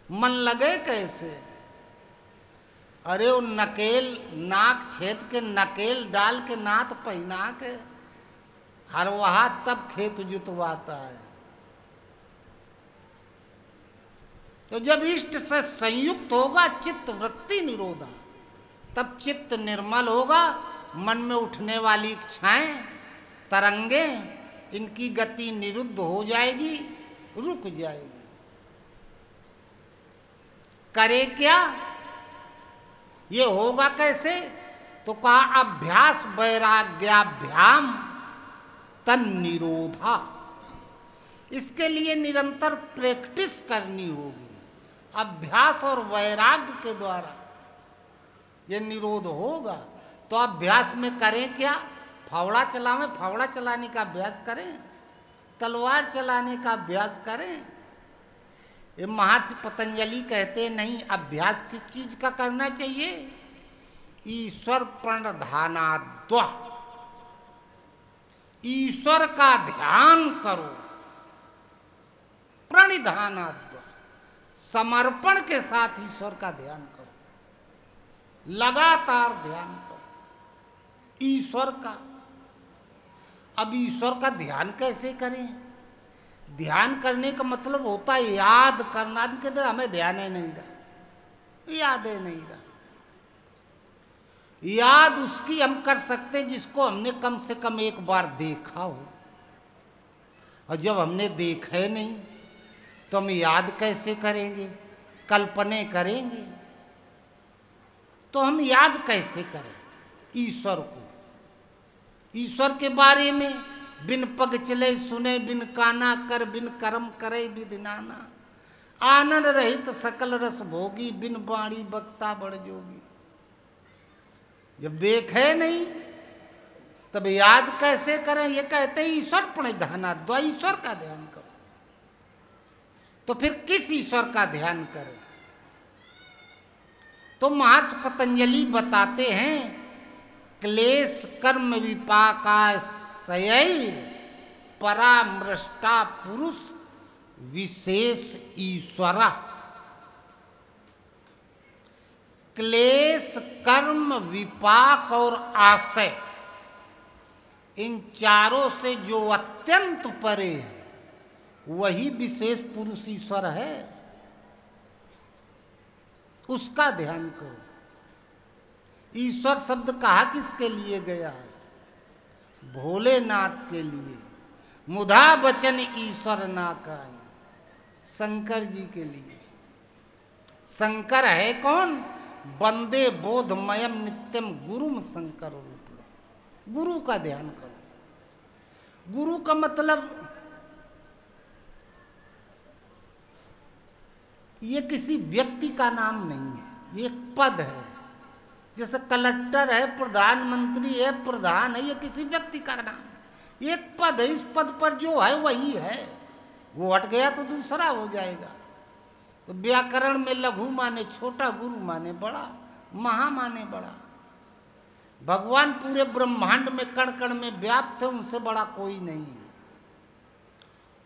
C: मन लगे कैसे? अरे वो नकेल, नाक छेद के नकेल डाल के नाथ पहना के हरवाहा तब खेत जुतवाता है। तो जब इष्ट से संयुक्त होगा चित्त वृत्ति निरोधा, तब चित्त निर्मल होगा, मन में उठने वाली इच्छाएं, तरंगे, इनकी गति निरुद्ध हो जाएगी, रुक जाएगी। करे क्या? ये होगा कैसे? तो कहा अभ्यास वैराग्याभ्याम तन निरोधा। इसके लिए निरंतर प्रैक्टिस करनी होगी। अभ्यास और वैराग्य के द्वारा ये निरोध होगा। तो अभ्यास में करें क्या? फावड़ा चलावें, फावड़ा चलाने का अभ्यास करें, तलवार चलाने का अभ्यास करें। ये महर्षि पतंजलि कहते नहीं, अभ्यास किस चीज का करना चाहिए? ईश्वर प्रणधानाद्वा, ईश्वर का ध्यान करो। प्रणिधानाद्वा, समर्पण के साथ ईश्वर का ध्यान करो, लगातार ध्यान करो ईश्वर का। अब ईश्वर का ध्यान कैसे करें? ध्यान करने का मतलब होता है याद करना। इनके अंदर हमें ध्यान है नहीं रहा, याद है नहीं रहा। याद उसकी हम कर सकते हैं जिसको हमने कम से कम एक बार देखा हो। और जब हमने देखा है नहीं तो हम याद कैसे करेंगे? कल्पने करेंगे। तो हम याद कैसे करें ईश्वर को? ईश्वर के बारे में बिन पग चले सुने, बिन काना कर, बिन कर्म करे विधि नाना, आनंद रहित सकल रस भोगी, बिन बाणी बक्ता बड़ जोगी। जब देखे नहीं तब याद कैसे करें? ये कहते हैं ईश्वर प्रणिधानाद्वा, ईश्वर का ध्यान करो। तो फिर किस ईश्वर का ध्यान करें? तो महर्षि पतंजलि बताते हैं क्लेश कर्म विपाकाशयैर परामृष्टा पुरुष विशेष ईश्वरा। क्लेश, कर्म, विपाक और आशय, इन चारों से जो अत्यंत परे है वही विशेष पुरुष ईश्वर है। उसका ध्यान करो। ईश्वर शब्द कहा किसके लिए गया है? भोलेनाथ के लिए। मुधा बचन ईश्वर ना काई, शंकर जी के लिए। शंकर है कौन? वंदे बोधमयम नित्यम गुरुम शंकर रूप। गुरु का ध्यान करो। गुरु का मतलब ये किसी व्यक्ति का नाम नहीं है, ये एक पद है। जैसे कलेक्टर है, प्रधानमंत्री है, प्रधान है, ये किसी व्यक्ति का नाम है, एक पद है। इस पद पर जो है वही है, वो हट गया तो दूसरा हो जाएगा। तो व्याकरण में लघु माने छोटा, गुरु माने बड़ा, महा माने बड़ा। भगवान पूरे ब्रह्मांड में कण कण में व्याप्त है, उनसे बड़ा कोई नहीं है।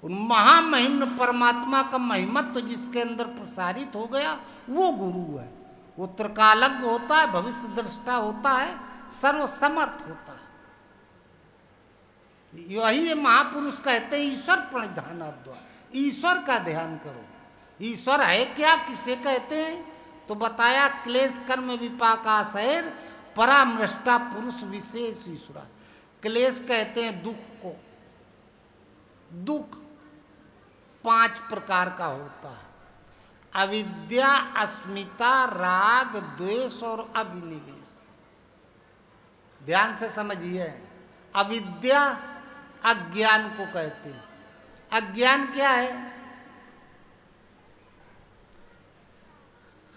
C: उन महामहिम परमात्मा का महिमत्व जिसके अंदर प्रसारित हो गया वो गुरु है। वो त्रिकालज्ञ होता है, भविष्य दृष्टा होता है, सर्वसमर्थ होता है। यही महापुरुष कहते हैं ईश्वर प्रणिधानाद्वा, ईश्वर का ध्यान करो। ईश्वर है क्या, किसे कहते हैं? तो बताया क्लेश कर्म विपाकाशैर परामृष्टा पुरुष विशेष ईश्वरा। क्लेश कहते हैं दुख को। दुख 5 प्रकार का होता है, अविद्या, अस्मिता, राग, द्वेष और अभिनिवेश। ध्यान से समझिए। अविद्या अज्ञान को कहते हैं। अज्ञान क्या है?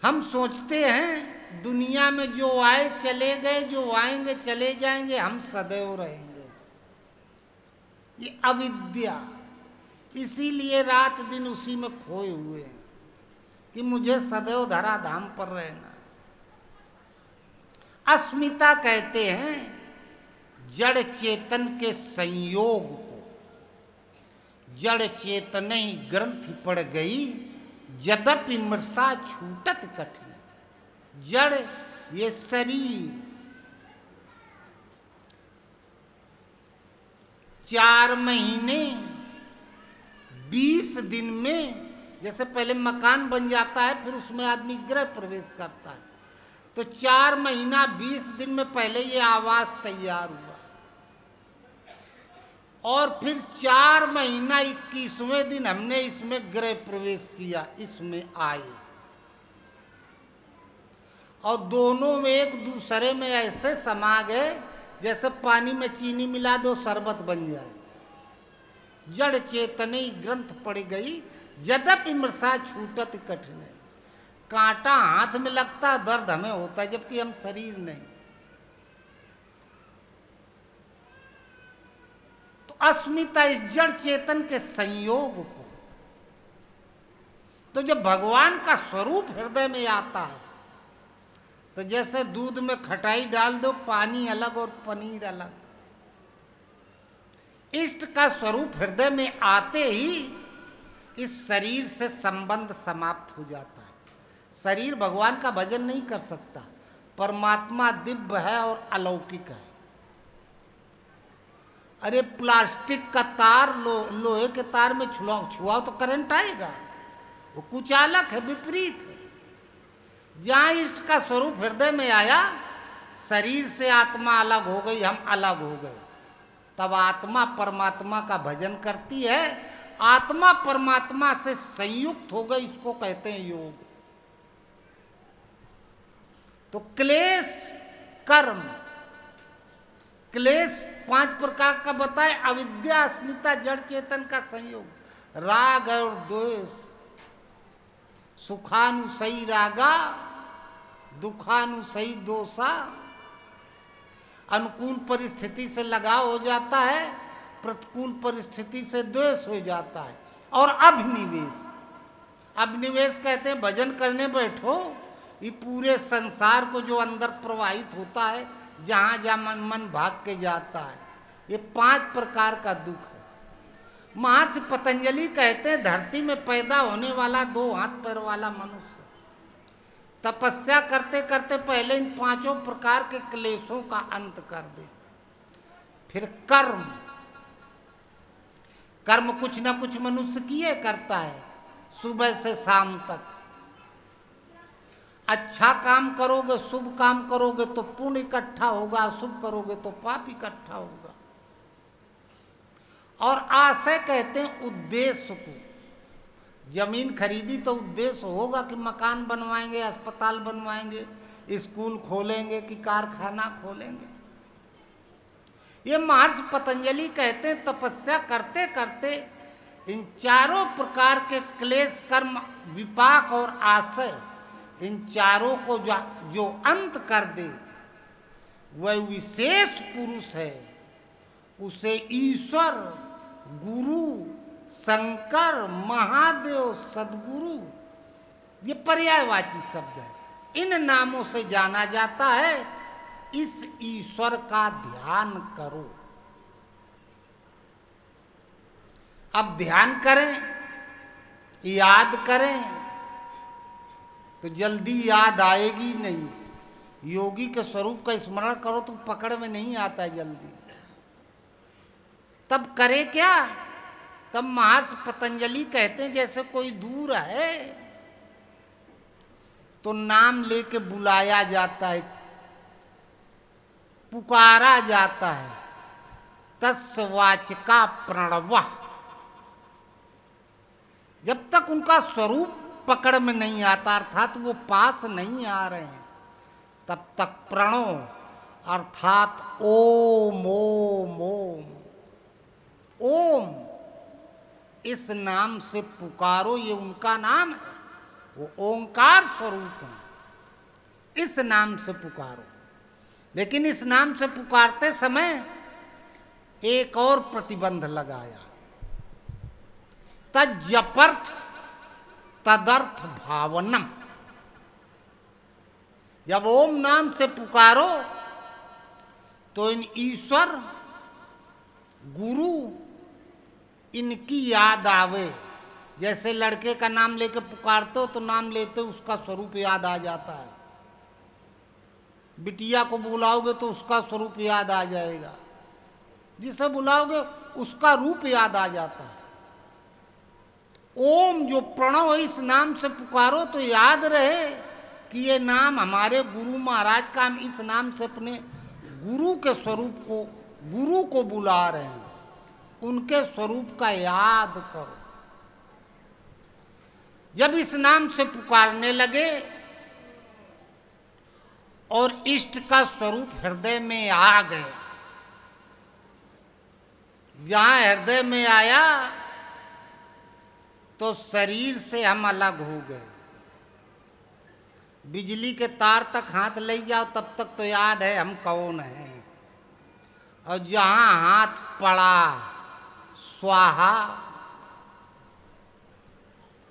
C: हम सोचते हैं दुनिया में जो आए चले गए, जो आएंगे चले जाएंगे, हम सदैव रहेंगे। ये अविद्या। इसीलिए रात दिन उसी में खोए हुए हैं कि मुझे सदैव धराधाम पर रहना। अस्मिता कहते हैं जड़ चेतन के संयोग को। जड़ चेतन ही ग्रंथि पड़ गई, यद्यपि मृषा छूटत कठिन। जड़ ये शरीर 4 महीने 20 दिन में, जैसे पहले मकान बन जाता है फिर उसमें आदमी गृह प्रवेश करता है, तो 4 महीना 20 दिन में पहले ये आवास तैयार हुआ और फिर 4 महीना 21वें दिन हमने इसमें गृह प्रवेश किया, इसमें आए। और दोनों में एक दूसरे में ऐसे समा गए जैसे पानी में चीनी मिला दो शरबत बन जाए। जड़ चेतने ग्रंथ पड़ गई, यद्यपि मृषा छूटत कठिन। कांटा हाथ में लगता दर्द हमें होता है, जबकि हम शरीर नहीं। तो अस्मिता इस जड़ चेतन के संयोग को, तो जब भगवान का स्वरूप हृदय में आता है तो जैसे दूध में खटाई डाल दो, पानी अलग और पनीर अलग। इष्ट का स्वरूप हृदय में आते ही इस शरीर से संबंध समाप्त हो जाता है। शरीर भगवान का भजन नहीं कर सकता। परमात्मा दिव्य है और अलौकिक है। अरे प्लास्टिक का तार लोहे के तार में छुआओ तो करंट आएगा, वो कुचालक है, विपरीत है। जहाँ इष्ट का स्वरूप हृदय में आया, शरीर से आत्मा अलग हो गई, हम अलग हो गए, तब आत्मा परमात्मा का भजन करती है। आत्मा परमात्मा से संयुक्त हो गई, इसको कहते हैं योग। तो क्लेश कर्म, क्लेश 5 प्रकार का बताए। अविद्या, अस्मिता, जड़ चेतन का संयोग, राग और द्वेष। सुखानुसई रागा, दुखानुसई दोषा। अनुकूल परिस्थिति से लगाव हो जाता है, प्रतिकूल परिस्थिति से द्वेष हो जाता है। और अभिनिवेश, अभिनिवेश कहते हैं भजन करने बैठो, ये पूरे संसार को जो अंदर प्रवाहित होता है, जहाँ जहाँ मन भाग के जाता है, ये 5 प्रकार का दुख है। महर्षि पतंजलि कहते हैं धरती में पैदा होने वाला 2 हाथ पैर वाला मनुष्य तपस्या करते करते पहले इन 5 प्रकार के क्लेशों का अंत कर दे। फिर कर्म, कर्म कुछ ना कुछ मनुष्य किए करता है सुबह से शाम तक। अच्छा काम करोगे, शुभ काम करोगे तो पुण्य इकट्ठा होगा, अशुभ करोगे तो पाप इकट्ठा होगा। और आशय कहते हैं उद्देश्य को। जमीन खरीदी तो उद्देश्य होगा कि मकान बनवाएंगे, अस्पताल बनवाएंगे, स्कूल खोलेंगे कि कारखाना खोलेंगे। ये महर्षि पतंजलि कहते हैं तपस्या करते करते इन चारों प्रकार के क्लेश, कर्म, विपाक और आशय, इन चारों को जो अंत कर दे वह विशेष पुरुष है। उसे ईश्वर, गुरु, शंकर, महादेव, सदगुरु, ये पर्यायवाची शब्द है, इन नामों से जाना जाता है। इस ईश्वर का ध्यान करो। अब ध्यान करें, याद करें तो जल्दी याद आएगी नहीं। योगी के स्वरूप का स्मरण करो तो पकड़ में नहीं आता है जल्दी। तब करे क्या? तब महर्षि पतंजलि कहते हैं जैसे कोई दूर है तो नाम लेके बुलाया जाता है, पुकारा जाता है। तत्सवाचिका प्रणव। जब तक उनका स्वरूप पकड़ में नहीं आता, अर्थात वो पास नहीं आ रहे हैं, तब तक प्रणो अर्थात ओम ओम ओम ओम, इस नाम से पुकारो। ये उनका नाम है, वो ओंकार स्वरूप है। इस नाम से पुकारो। लेकिन इस नाम से पुकारते समय एक और प्रतिबंध लगाया। तज्जपर्थ तदर्थ भावनम। जब ओम नाम से पुकारो तो इन ईश्वर, गुरु, इनकी याद आवे। जैसे लड़के का नाम लेके पुकारते हो तो नाम लेते उसका स्वरूप याद आ जाता है। बिटिया को बुलाओगे तो उसका स्वरूप याद आ जाएगा, जिसे बुलाओगे उसका रूप याद आ जाता है। ओम जो प्रणव है, इस नाम से पुकारो तो याद रहे कि ये नाम हमारे गुरु महाराज का, हम इस नाम से अपने गुरु के स्वरूप को, गुरु को बुला रहे हैं। उनके स्वरूप का याद करो। जब इस नाम से पुकारने लगे और इष्ट का स्वरूप हृदय में आ गया, जहां हृदय में आया तो शरीर से हम अलग हो गए। बिजली के तार तक हाथ ले जाओ तब तक तो याद है हम कौन हैं, और जहां हाथ पड़ा स्वाहा,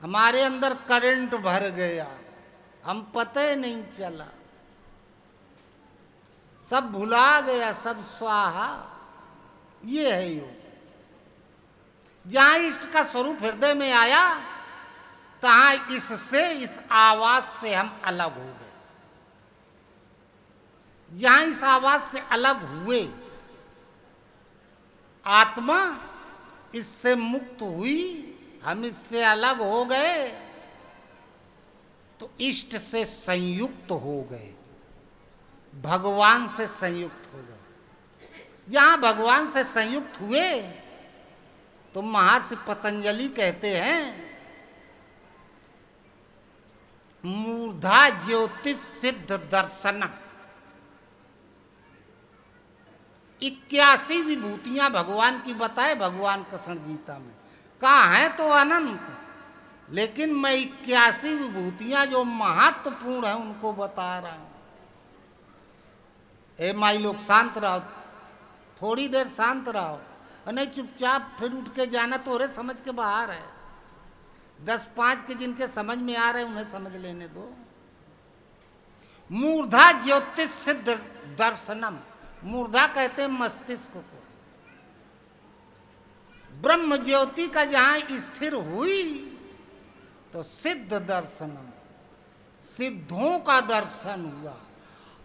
C: हमारे अंदर करंट भर गया, हम पता ही नहीं चला, सब भुला गया, सब स्वाहा। ये है योग। जहां इष्ट का स्वरूप हृदय में आया तहां इससे, इस आवाज से हम अलग हो गए। जहां इस आवाज से अलग हुए, आत्मा इससे मुक्त हुई, हम इससे अलग हो गए तो इष्ट से संयुक्त हो गए, भगवान से संयुक्त हो गए। जहां भगवान से संयुक्त हुए तो महर्षि पतंजलि कहते हैं मूर्धा ज्योतिष सिद्ध दर्शनम। 81 विभूतियां भगवान की बताए भगवान कृष्ण गीता में। कहा है तो अनंत, लेकिन मैं 81 विभूतियां जो महत्वपूर्ण है उनको बता रहा हूं। ए माई लोग शांत रहो, थोड़ी देर शांत रहो, और नहीं चुपचाप फिर उठ के जाना तो रे समझ के बाहर है। 10-5 के जिनके समझ में आ रहे हैं उन्हें समझ लेने दो। मूर्धा ज्योतिष सिद्ध दर्शनम। मूर्धा कहते हैं मस्तिष्क को। ब्रह्म ज्योति का जहां स्थिर हुई तो सिद्ध दर्शनम, सिद्धों का दर्शन हुआ।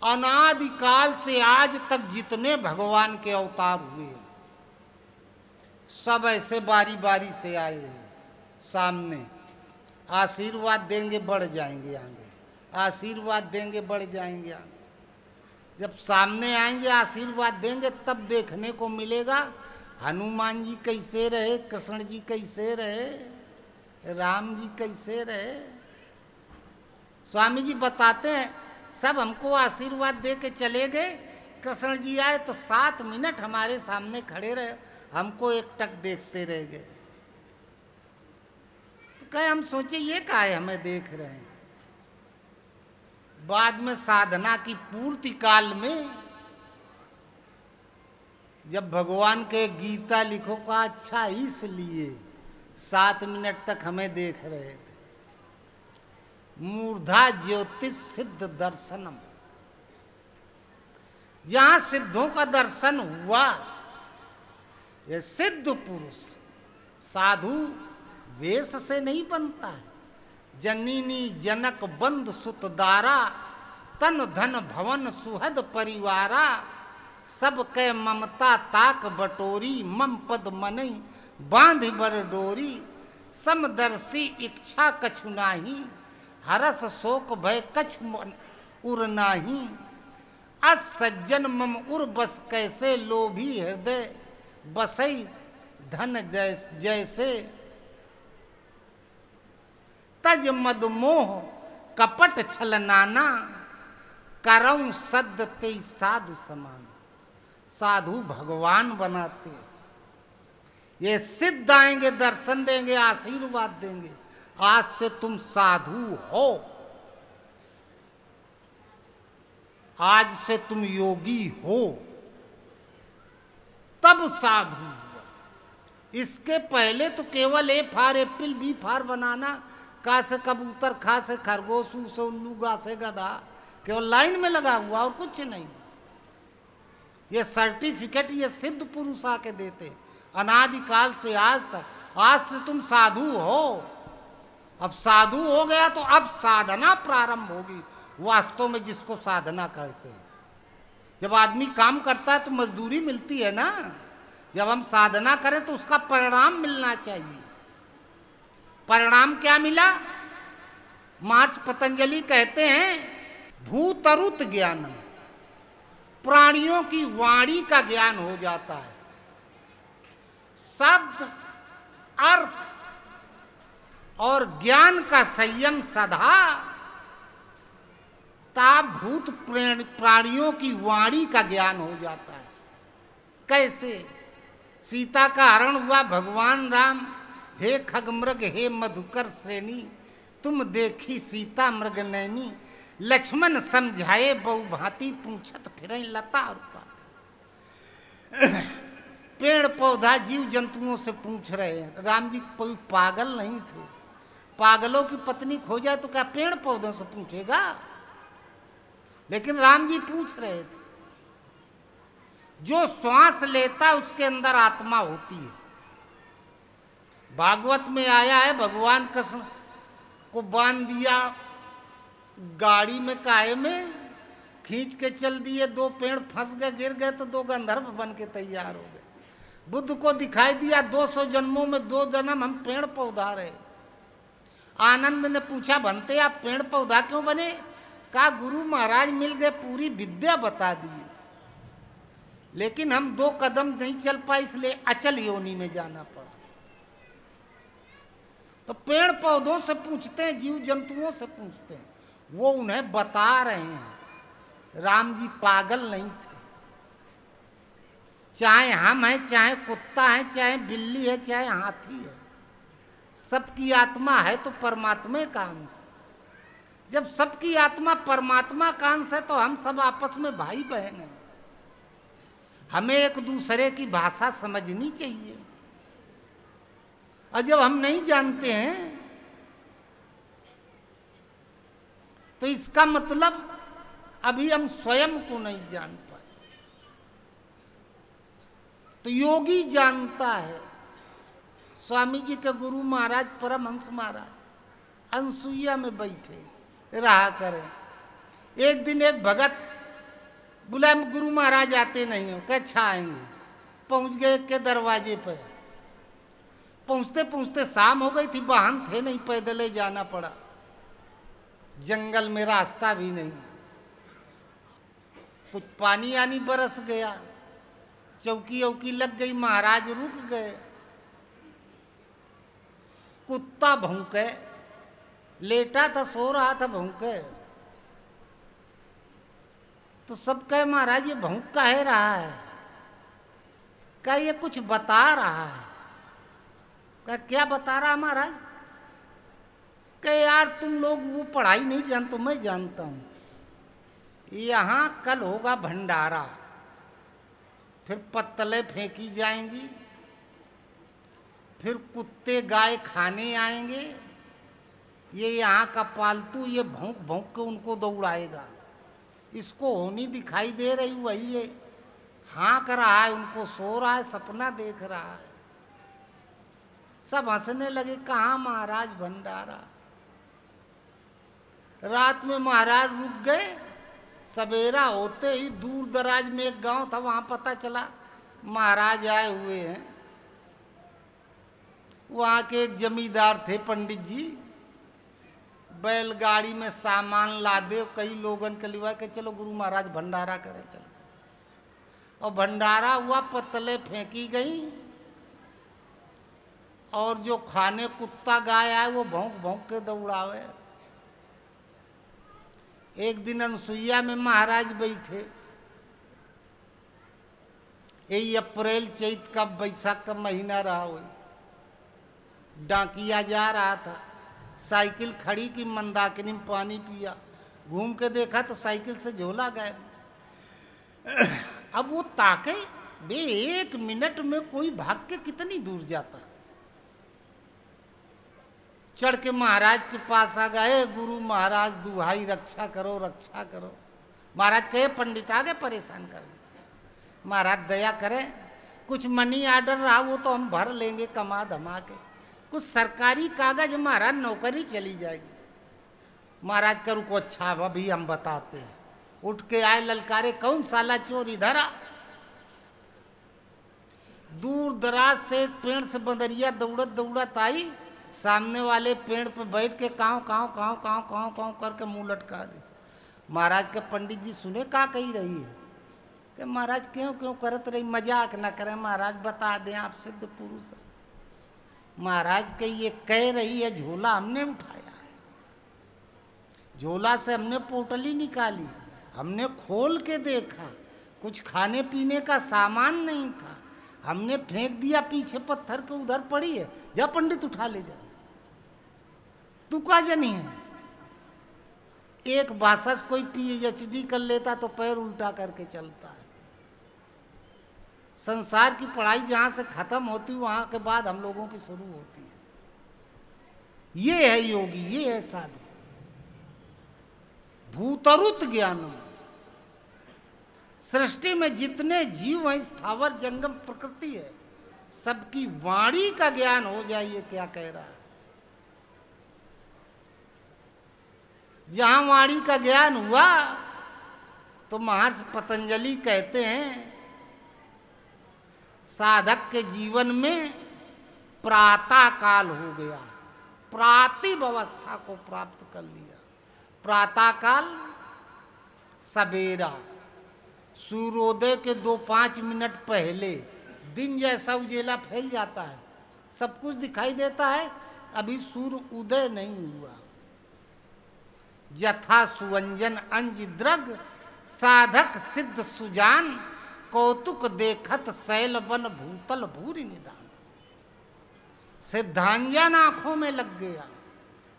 C: अनादिकाल से आज तक जितने भगवान के अवतार हुए सब ऐसे बारी बारी से आए हैं सामने। आशीर्वाद देंगे बढ़ जाएंगे आगे, आशीर्वाद देंगे बढ़ जाएंगे आगे। जब सामने आएंगे आशीर्वाद देंगे तब देखने को मिलेगा हनुमान जी कैसे रहे, कृष्ण जी कैसे रहे, राम जी कैसे रहे। स्वामी जी बताते हैं सब हमको आशीर्वाद दे के चले गए। कृष्ण जी आए तो 7 मिनट हमारे सामने खड़े रहे, हमको एकटक देखते रह गए। तो कहे हम सोचे ये क्या है हमें देख रहे हैं। बाद में साधना की पूर्ति काल में जब भगवान के गीता लिखो का अच्छा इसलिए 7 मिनट तक हमें देख रहे थे। मूर्धा ज्योतिष सिद्ध दर्शनम, जहां सिद्धों का दर्शन हुआ, ये सिद्ध पुरुष साधु वेश से नहीं बनता है। जननी जनक बंधु सुत दारा, तन धन भवन सुहद परिवारा, सब कै ममता ताक बटोरी, मम पद मनई बांध बर डोरी, समदर्शी इच्छा कछु नाही, हरस शोक भय कछु उर नाही, अस सज्जन मम उर बस कैसे, लोभी हृदय बसई धन जैसे, तज मद मोह कपट छल नाना, करऊं सद ते साधु समान। साधु भगवान बनाते, ये सिद्ध आएंगे, दर्शन देंगे, आशीर्वाद देंगे, आज से तुम साधु हो, आज से तुम योगी हो, तब साधु हुआ। इसके पहले तो केवल ए फार एप्पल, बी फार बनाना, का से कबूतर, खा से खरगोश, ऊ से उल्लू, गा से गधा, केवल लाइन में लगा हुआ और कुछ नहीं। ये सर्टिफिकेट ये सिद्ध पुरुष आके देते, अनादिकाल से आज तक। आज से तुम साधु हो। अब साधु हो गया तो अब साधना प्रारंभ होगी, वास्तव में जिसको साधना कहते हैं। जब आदमी काम करता है तो मजदूरी मिलती है ना, जब हम साधना करें तो उसका परिणाम मिलना चाहिए। परिणाम क्या मिला? महर्षि पतंजलि कहते हैं भूतरुत ज्ञानम, प्राणियों की वाणी का ज्ञान हो जाता है। शब्द, अर्थ और ज्ञान का संयम सदा भूत प्राणियों की वाणी का ज्ञान हो जाता है। कैसे? सीता का हरण हुआ, भगवान राम, हे खगमृग हे मधुकर श्रेणी, तुम देखी सीता मृग नैनी, लक्ष्मण समझाए बहुभांति, पूछत फिर लता रूपा। पेड़ पौधा जीव जंतुओं से पूछ रहे हैं। राम जी कोई पागल नहीं थे। पागलों की पत्नी खो जाए तो क्या पेड़ पौधों से पूछेगा? लेकिन राम जी पूछ रहे थे। जो श्वास लेता उसके अंदर आत्मा होती है। भागवत में आया है, भगवान कृष्ण को बांध दिया गाड़ी में, काहे में खींच के चल दिए, 2 पेड़ फंस गए, गिर गए तो 2 गंधर्व बन के तैयार हो गए। बुद्ध को दिखाई दिया 200 जन्मों में 2 जन्म हम पेड़ पौधा रहे। आनंद ने पूछा, बनते आप पेड़ पौधा क्यों बने? कहा गुरु महाराज मिल गए, पूरी विद्या बता दी, लेकिन हम 2 कदम नहीं चल पाए, इसलिए अचल योनि में जाना पड़ा। तो पेड़ पौधों से पूछते हैं, जीव जंतुओं से पूछते हैं, वो उन्हें बता रहे हैं। राम जी पागल नहीं थे। चाहे हम हैं, चाहे कुत्ता है, चाहे बिल्ली है, चाहे हाथी है, सबकी आत्मा है तो परमात्मा का अंश। जब सबकी आत्मा परमात्मा का अंश है तो हम सब आपस में भाई बहन हैं। हमें एक दूसरे की भाषा समझनी चाहिए। और जब हम नहीं जानते हैं तो इसका मतलब अभी हम स्वयं को नहीं जान पाए। तो योगी जानता है। स्वामी जी के गुरु महाराज परमहंस महाराज अनसुईया में बैठे रहा करें। एक दिन एक भगत बोला गुरु महाराज आते नहीं हो, क्या अच्छा आएंगे। पहुंच गए के दरवाजे पर। पहुंचते पहुंचते शाम हो गई थी, वाहन थे नहीं, पैदल ही जाना पड़ा। जंगल में रास्ता भी नहीं, कुछ पानी आनी बरस गया, चौकी औकी लग गई, महाराज रुक गए। कुत्ता भौंके, लेटा था, सो रहा था, भौंके। तो सब कहे महाराज ये भौंक काहे रहा है, क्या ये कुछ बता रहा है। क्या बता रहा महाराज, कि यार तुम लोग वो पढ़ाई नहीं जानते, मैं जानता हूं। यहां कल होगा भंडारा, फिर पत्तलें फेंकी जाएंगी, फिर कुत्ते गाय खाने आएंगे, ये यहाँ का पालतू ये भौंक भौंक के उनको दौड़ाएगा। इसको होनी दिखाई दे रही वही है, हाँक रहा है, उनको सो रहा है, सपना देख रहा है। सब हंसने लगे, कहाँ महाराज भंडारा। रात में महाराज रुक गए, सवेरा होते ही दूर दराज में एक गांव था, वहां पता चला महाराज आए हुए हैं। वहां के एक जमींदार थे पंडित जी, बैलगाड़ी में सामान लादे, कई लोगन के लिवा के चलो गुरु महाराज भंडारा करें चलो। और भंडारा हुआ, पत्तलें फेंकी गई, और जो खाने कुत्ता गाय आए वो भौंक भौंक के दौड़ावे। एक दिन अनसुईया में महाराज बैठे, यही अप्रैल चैत का बैसाख का महीना रहा हो, डाकिया जा रहा था, साइकिल खड़ी की, मंदाकिनी में पानी पिया, घूम के देखा तो साइकिल से झोला गायब। अब वो ताके बे 1 मिनट में कोई भाग के कितनी दूर जाता। चढ़ के महाराज के पास आ गए, गुरु महाराज दुहाई रक्षा करो रक्षा करो। महाराज कहे पंडित आगे परेशान कर, महाराज दया करें, कुछ मनी आर्डर रहा वो तो हम भर लेंगे कमा धमा के, कुछ सरकारी कागज महाराज नौकरी चली जाएगी। महाराज का रुको, अच्छा अभी हम बताते हैं। उठ के आए, ललकारे, कौन साला चोर इधर आ। दूर दराज से एक पेड़ से बंदरिया दौड़त दौड़त आई, सामने वाले पेड़ पे बैठ के काँव काँव काँव काँव काँव काँव करके मुंह लटका दे। महाराज के पंडित जी सुने का कही रही है, कि महाराज क्यों क्यों करत रही, मजाक न करें महाराज, बता दें आप सिद्ध पुरुष है। महाराज के ये कह रही है, झोला हमने उठाया है, झोला से हमने पोटली निकाली, हमने खोल के देखा, कुछ खाने पीने का सामान नहीं था, हमने फेंक दिया पीछे पत्थर के, उधर पड़ी है, जा पंडित उठा ले जा। तू का जनी है, एक भाषा से कोई PhD कर लेता तो पैर उल्टा करके चलता है। संसार की पढ़ाई जहां से खत्म होती वहां के बाद हम लोगों की शुरू होती है। ये है योगी, ये है साधु। भूतरुत ज्ञानम, सृष्टि में जितने जीव हैं, स्थावर जंगम प्रकृति है, सबकी वाणी का ज्ञान हो जाए। ये क्या कह रहा है, जहां वाणी का ज्ञान हुआ तो महर्षि पतंजलि कहते हैं, साधक के जीवन में प्रातः काल हो गया, प्रातिभ अवस्था को प्राप्त कर लिया। प्रातः काल सवेरा, सूर्योदय के 2-5 मिनट पहले दिन जैसा उजेला फैल जाता है, सब कुछ दिखाई देता है, अभी सूर्य उदय नहीं हुआ। यथा सुवंजन अंज द्रग, साधक सिद्ध सुजान, कौतुक देखत शैल बन भूतल भूरि निदान। सिद्धांजन आंखों में लग गया,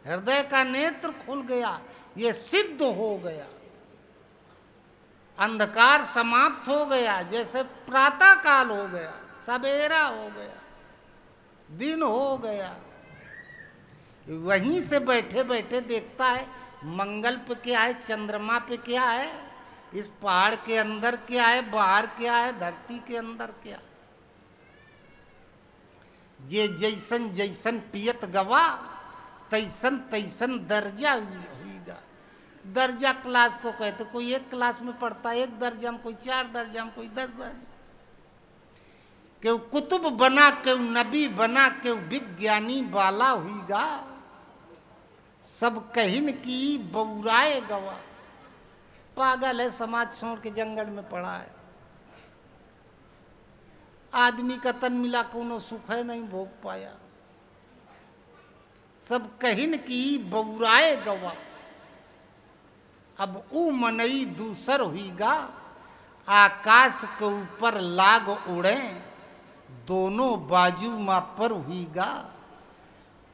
C: हृदय का नेत्र खुल गया, ये सिद्ध हो गया, अंधकार समाप्त हो गया, जैसे प्रातः काल हो गया, सवेरा हो गया, दिन हो गया। वहीं से बैठे बैठे देखता है मंगल पे क्या है, चंद्रमा पे क्या है, इस पहाड़ के अंदर क्या है, बाहर क्या है, धरती के अंदर क्या है। जे जैसन जैसन पियत गवा, तैसन तैसन दर्जा हुईगा। दर्जा क्लास को कहते, कोई 1 क्लास में पढ़ता है 1 दर्जा में, कोई 4 दर्जा में, कोई 10 दर्जा। क्यों कुतुब बना, क्यों नबी बना, क्यों विज्ञानी बाला हुईगा। सब कहिन की बौराए गवा। पागल है, समाज छोड़ के जंगल में पड़ा है। आदमी का तन मिला कोनो सुख है नहीं भोग पाया। सब कहिन की बौराए गवा। अब ऊ मनई दूसर हुईगा, आकाश के ऊपर लाग उड़े, दोनों बाजू माँ पर हुईगा,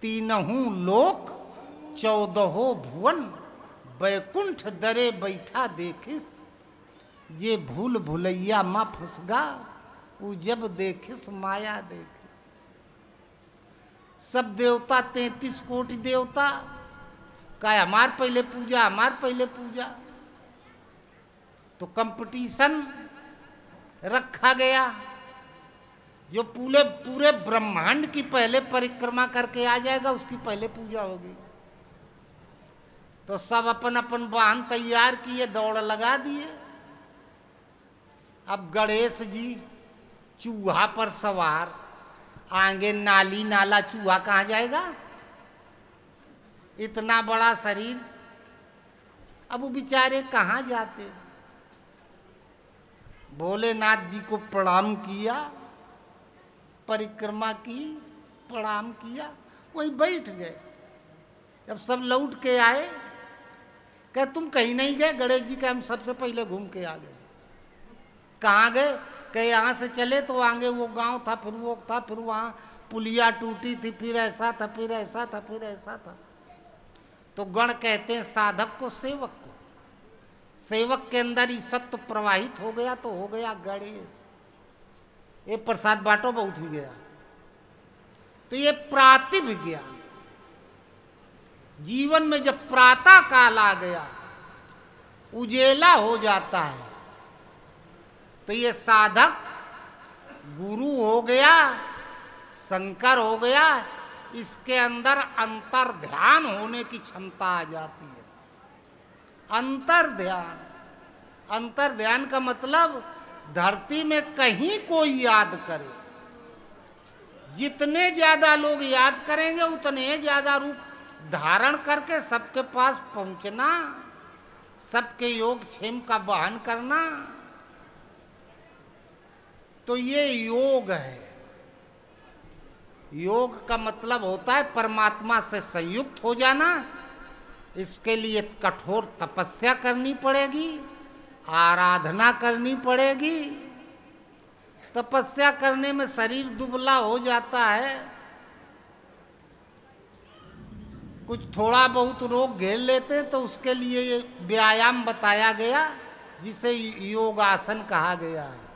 C: तीनहू लोक 14 भुवन, बैकुंठ दरे बैठा देखिस, जे भूल भुलैया माँ फुसगा, ऊ जब देखिस माया देखिस। सब देवता 33 कोटि देवता का हमार पहले पूजा, हमार पहले पूजा। तो कंपटीशन रखा गया, जो पूरे ब्रह्मांड की पहले परिक्रमा करके आ जाएगा उसकी पहले पूजा होगी। तो सब अपन अपन वाहन तैयार किए, दौड़ लगा दिए। अब गणेश जी चूहा पर सवार, आगे नाली नाला, चूहा कहाँ जाएगा, इतना बड़ा शरीर। अब वो बेचारे कहाँ जाते। भोलेनाथ जी को प्रणाम किया, परिक्रमा की, प्रणाम किया, वही बैठ गए। जब सब लौट के आए, कहे तुम कहीं नहीं गए। गणेश जी के हम सबसे पहले घूम के आ गए। कहाँ गए? कहे यहाँ से चले तो आगे वो गांव था, फिर वो था, फिर वहाँ पुलिया टूटी थी, फिर ऐसा था, फिर ऐसा था, फिर ऐसा था। तो गण कहते हैं साधक को, सेवक को। सेवक के अंदर ही सत्व प्रवाहित हो गया तो हो गया गणेश। ये प्रसाद बांटो बहुत ही गया। तो ये प्रातिभ ज्ञान जीवन में जब प्रातः काल आ गया, उजेला हो जाता है, तो ये साधक गुरु हो गया, शंकर हो गया, इसके अंदर अंतर ध्यान होने की क्षमता आ जाती है। अंतर ध्यान, अंतर ध्यान का मतलब धरती में कहीं कोई याद करे, जितने ज्यादा लोग याद करेंगे उतने ज्यादा रूप धारण करके सबके पास पहुंचना, सबके योग क्षेम का वहन करना। तो ये योग है। योग का मतलब होता है परमात्मा से संयुक्त हो जाना। इसके लिए कठोर तपस्या करनी पड़ेगी, आराधना करनी पड़ेगी। तपस्या करने में शरीर दुबला हो जाता है, कुछ थोड़ा बहुत रोग घेर लेते हैं, तो उसके लिए ये व्यायाम बताया गया, जिसे योगासन कहा गया है।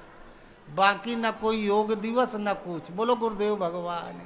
C: बाकी न कोई योग दिवस न कुछ। बोलो गुरुदेव भगवान।